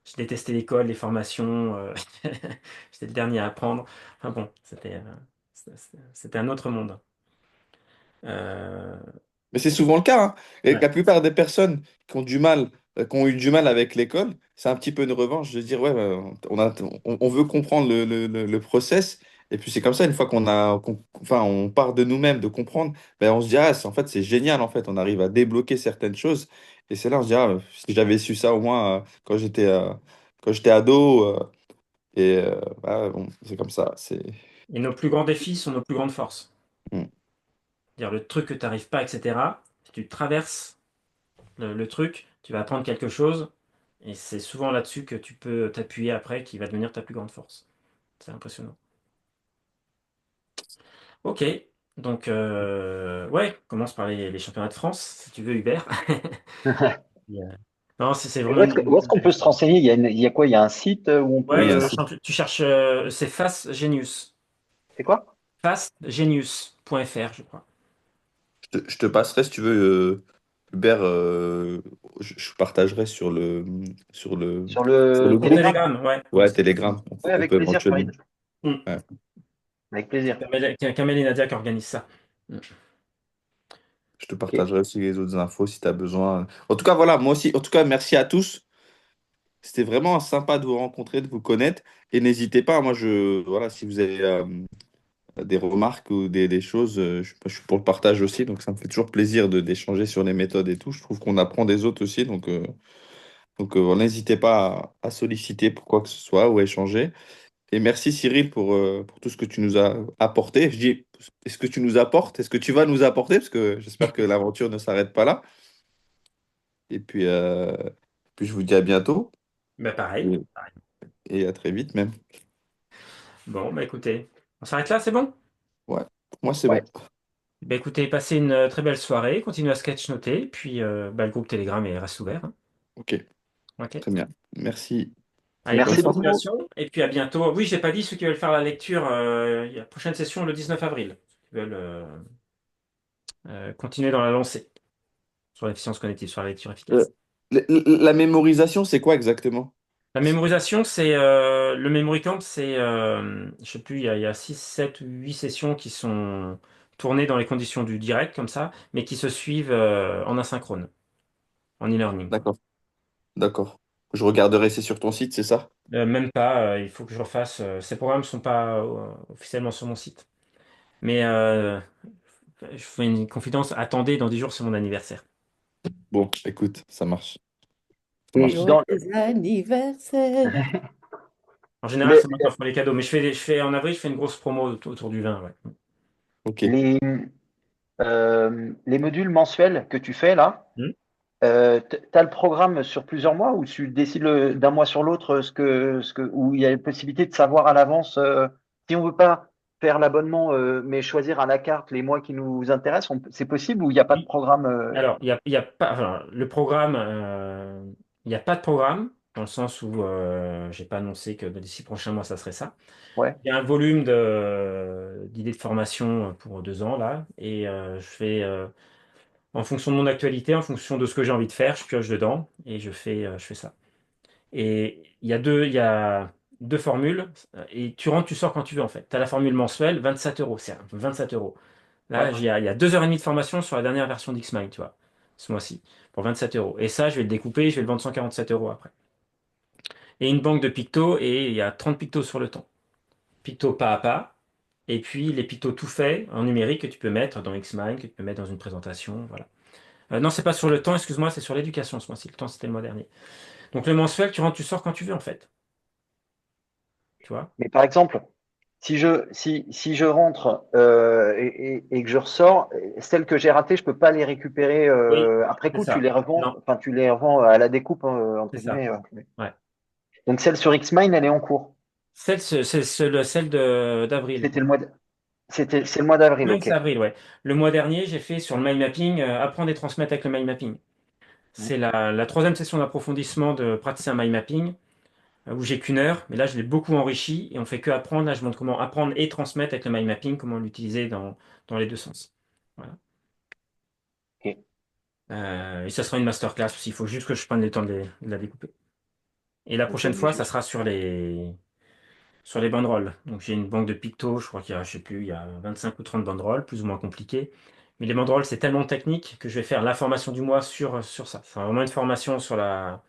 je détestais l'école, les formations, j'étais le dernier à apprendre. Enfin bon, c'était un autre monde. Euh, Mais c'est souvent le cas, hein. Et ouais. la plupart des personnes qui ont du mal, qui ont eu du mal avec l'école, c'est un petit peu une revanche de dire, ouais, on veut comprendre le process Et puis c'est comme ça, une fois enfin, on part de nous-mêmes, de comprendre, ben, on se dit, ah, en fait, c'est génial, en fait, on arrive à débloquer certaines choses. Et c'est là, on se dit, ah, si j'avais su ça au moins quand j'étais ado, bah, bon, c'est comme ça. Et nos plus grands défis sont nos plus grandes forces. Mm. C'est-à-dire le truc que tu n'arrives pas, etc. Si tu traverses le truc, tu vas apprendre quelque chose. Et c'est souvent là-dessus que tu peux t'appuyer après, qui va devenir ta plus grande force. C'est impressionnant. Ok, donc ouais, commence par les championnats de France, si tu veux, Hubert. Yeah. Non, c'est Et vraiment où est-ce qu'on peut se renseigner? Il y a quoi? Il y a un site où on Ouais, Oui, peut. tu cherches, c'est Fast Genius. C'est quoi? Fastgenius.fr, je crois. je te passerai, si tu veux, Hubert, je partagerai Sur sur le le Sur groupe. Telegram? Telegram, ouais. Ouais, Telegram, Oui, on avec peut plaisir, éventuellement. Farid. Mm. Ouais. Avec plaisir. Kamel et Nadia qui organisent ça. Mm. Je te Ok. partagerai aussi les autres infos si tu as besoin. En tout cas, voilà, moi aussi. En tout cas, merci à tous. C'était vraiment sympa de vous rencontrer, de vous connaître. Et n'hésitez pas, voilà, si vous avez des remarques ou des choses, je suis pour le partage aussi. Donc, ça me fait toujours plaisir d'échanger sur les méthodes et tout. Je trouve qu'on apprend des autres aussi. Voilà, n'hésitez pas à solliciter pour quoi que ce soit ou à échanger. Et merci Cyril pour tout ce que tu nous as apporté. Je dis, est-ce que tu nous apportes? Est-ce que tu vas nous apporter? Parce que j'espère que l'aventure ne s'arrête pas là. Et puis je vous dis à bientôt Bah pareil. et, et à très vite même. Bon, bah écoutez, on s'arrête là, c'est bon? Ouais, pour moi c'est Ouais. bon. Bah écoutez, passez une très belle soirée, continuez à sketchnoter, puis bah, le groupe Telegram reste ouvert, hein. Ok, Ok. très bien. Merci. Allez, bonne Merci Bonne soirée. beaucoup. continuation, et puis à bientôt. Oui, j'ai pas dit ceux qui veulent faire la lecture, il y a la prochaine session le 19 avril. Ceux qui veulent continuer dans la lancée sur l'efficience cognitive, sur la lecture Euh, efficace. la mémorisation, c'est quoi exactement? La mémorisation, c'est le memory camp, c'est, je sais plus, il y a 6, 7 ou 8 sessions qui sont tournées dans les conditions du direct, comme ça, mais qui se suivent en asynchrone, en e-learning, quoi. D'accord, d'accord. Je regarderai, c'est sur ton site, c'est ça? Même pas, il faut que je refasse. Ces programmes ne sont pas officiellement sur mon site. Mais je fais une confidence, attendez, dans 10 jours, c'est mon anniversaire. Bon, écoute, ça marche. Ça Et marche. dans Joyeux anniversaire. En général, le- c'est moi qui offre les cadeaux, mais en avril, je fais une grosse promo autour du vin, ouais. Ok. les, les modules mensuels que tu fais là, Hmm. tu as le programme sur plusieurs mois ou tu décides d'un mois sur l'autre où il y a la possibilité de savoir à l'avance si on veut pas faire l'abonnement mais choisir à la carte les mois qui nous intéressent, c'est possible ou il n'y a pas de Oui. programme Alors, il y a pas, enfin, le programme, il n'y a pas de programme, dans le sens où j'ai pas annoncé que d'ici prochain mois, ça serait ça. ouais, Il y a un volume d'idées de formation pour 2 ans, là, et je fais, en fonction de mon actualité, en fonction de ce que j'ai envie de faire, je pioche dedans, et je fais ça. Et il y a deux formules, et tu rentres, tu sors quand tu veux, en fait. Tu as la formule mensuelle, 27 euros, c'est 27 euros. Là, ouais, il y a 2 heures et demie de formation sur la dernière version d'Xmind, tu vois, ce mois-ci, pour 27 euros. Et ça, je vais le découper, je vais le vendre 147 euros après. Et une banque de pictos, et il y a 30 pictos sur le temps. Pictos pas à pas, et puis les pictos tout faits en numérique que tu peux mettre dans Xmind, que tu peux mettre dans une présentation, voilà. Non, c'est pas sur le temps, excuse-moi, c'est sur l'éducation ce mois-ci. Le temps, c'était le mois dernier. Donc le mensuel, tu rentres, tu sors quand tu veux, en fait. Tu vois? mais par exemple si je rentre et que je ressors, celles que j'ai ratées, je peux pas les récupérer Oui, après c'est coup. Tu ça. les revends, Non, enfin tu les revends à la découpe c'est entre ça. guillemets. Ouais. Donc celle sur Xmine, elle est en cours. Celle d'avril. C'était le mois, c'est le mois d'avril, Oui, ok. c'est avril, ouais. Le mois dernier, j'ai fait sur le mind mapping, apprendre et transmettre avec le mind mapping. C'est la troisième session d'approfondissement de praticien mind mapping, où j'ai qu'une heure, mais là, je l'ai beaucoup enrichi et on fait que apprendre. Là, je montre comment apprendre et transmettre avec le mind mapping, comment l'utiliser dans les deux sens. Voilà. Ok. Et ça sera une masterclass aussi. Il faut juste que je prenne le temps de la découper. Et la prochaine fois, ça sera sur les banderoles. Donc j'ai une banque de pictos, je crois qu'il y a, je sais plus, il y a 25 ou 30 banderoles, plus ou moins compliquées. Mais les banderoles, c'est tellement technique que je vais faire la formation du mois sur ça. C'est vraiment une formation sur la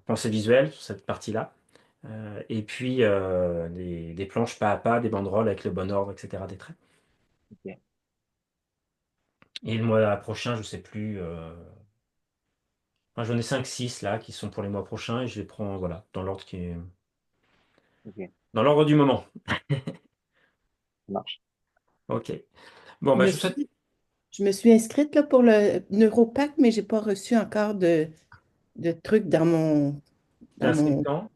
pensée visuelle, sur cette partie-là. Et puis des planches pas à pas, des banderoles avec le bon ordre, etc., des traits. Ok. Et le mois prochain, je sais plus. Enfin, j'en ai 5 6 là qui sont pour les mois prochains et je les prends voilà, dans l'ordre qui est Ok. dans l'ordre du moment. Ça marche. Ok. Bon, Je bah, me je vous souhaite. suis, je me suis inscrite là, pour le Neuropack, mais j'ai pas reçu encore de trucs T'es dans inscrit mon, quand?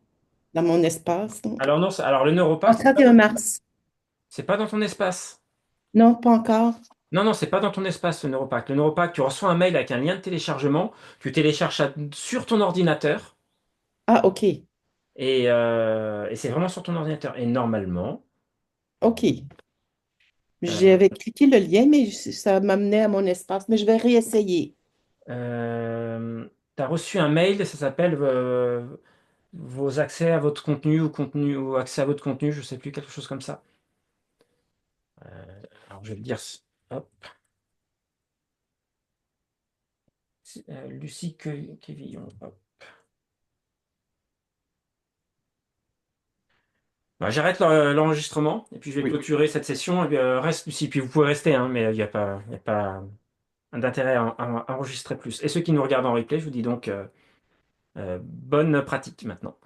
dans mon espace. Donc, Alors non, alors le en Neuropass, 31 mars. c'est pas dans ton espace. Non, pas encore. Non, non, c'est pas dans ton espace le Neuropack. Le Neuropack, tu reçois un mail avec un lien de téléchargement, tu télécharges ça sur ton ordinateur Ah, OK. et c'est vraiment sur ton ordinateur. Et normalement, OK. euh, J'avais cliqué le lien, mais ça m'amenait à mon espace. Mais je vais réessayer. tu as reçu un mail, ça s'appelle vos accès à votre contenu ou accès à votre contenu, je sais plus, quelque chose comme ça. Alors je vais le dire. Hop. Lucie Quévillon. Hop. Bah, j'arrête l'enregistrement et puis je vais Oui. clôturer cette session. Et puis, reste Lucie, puis vous pouvez rester, hein, mais il y a pas d'intérêt à enregistrer plus. Et ceux qui nous regardent en replay, je vous dis donc bonne pratique maintenant.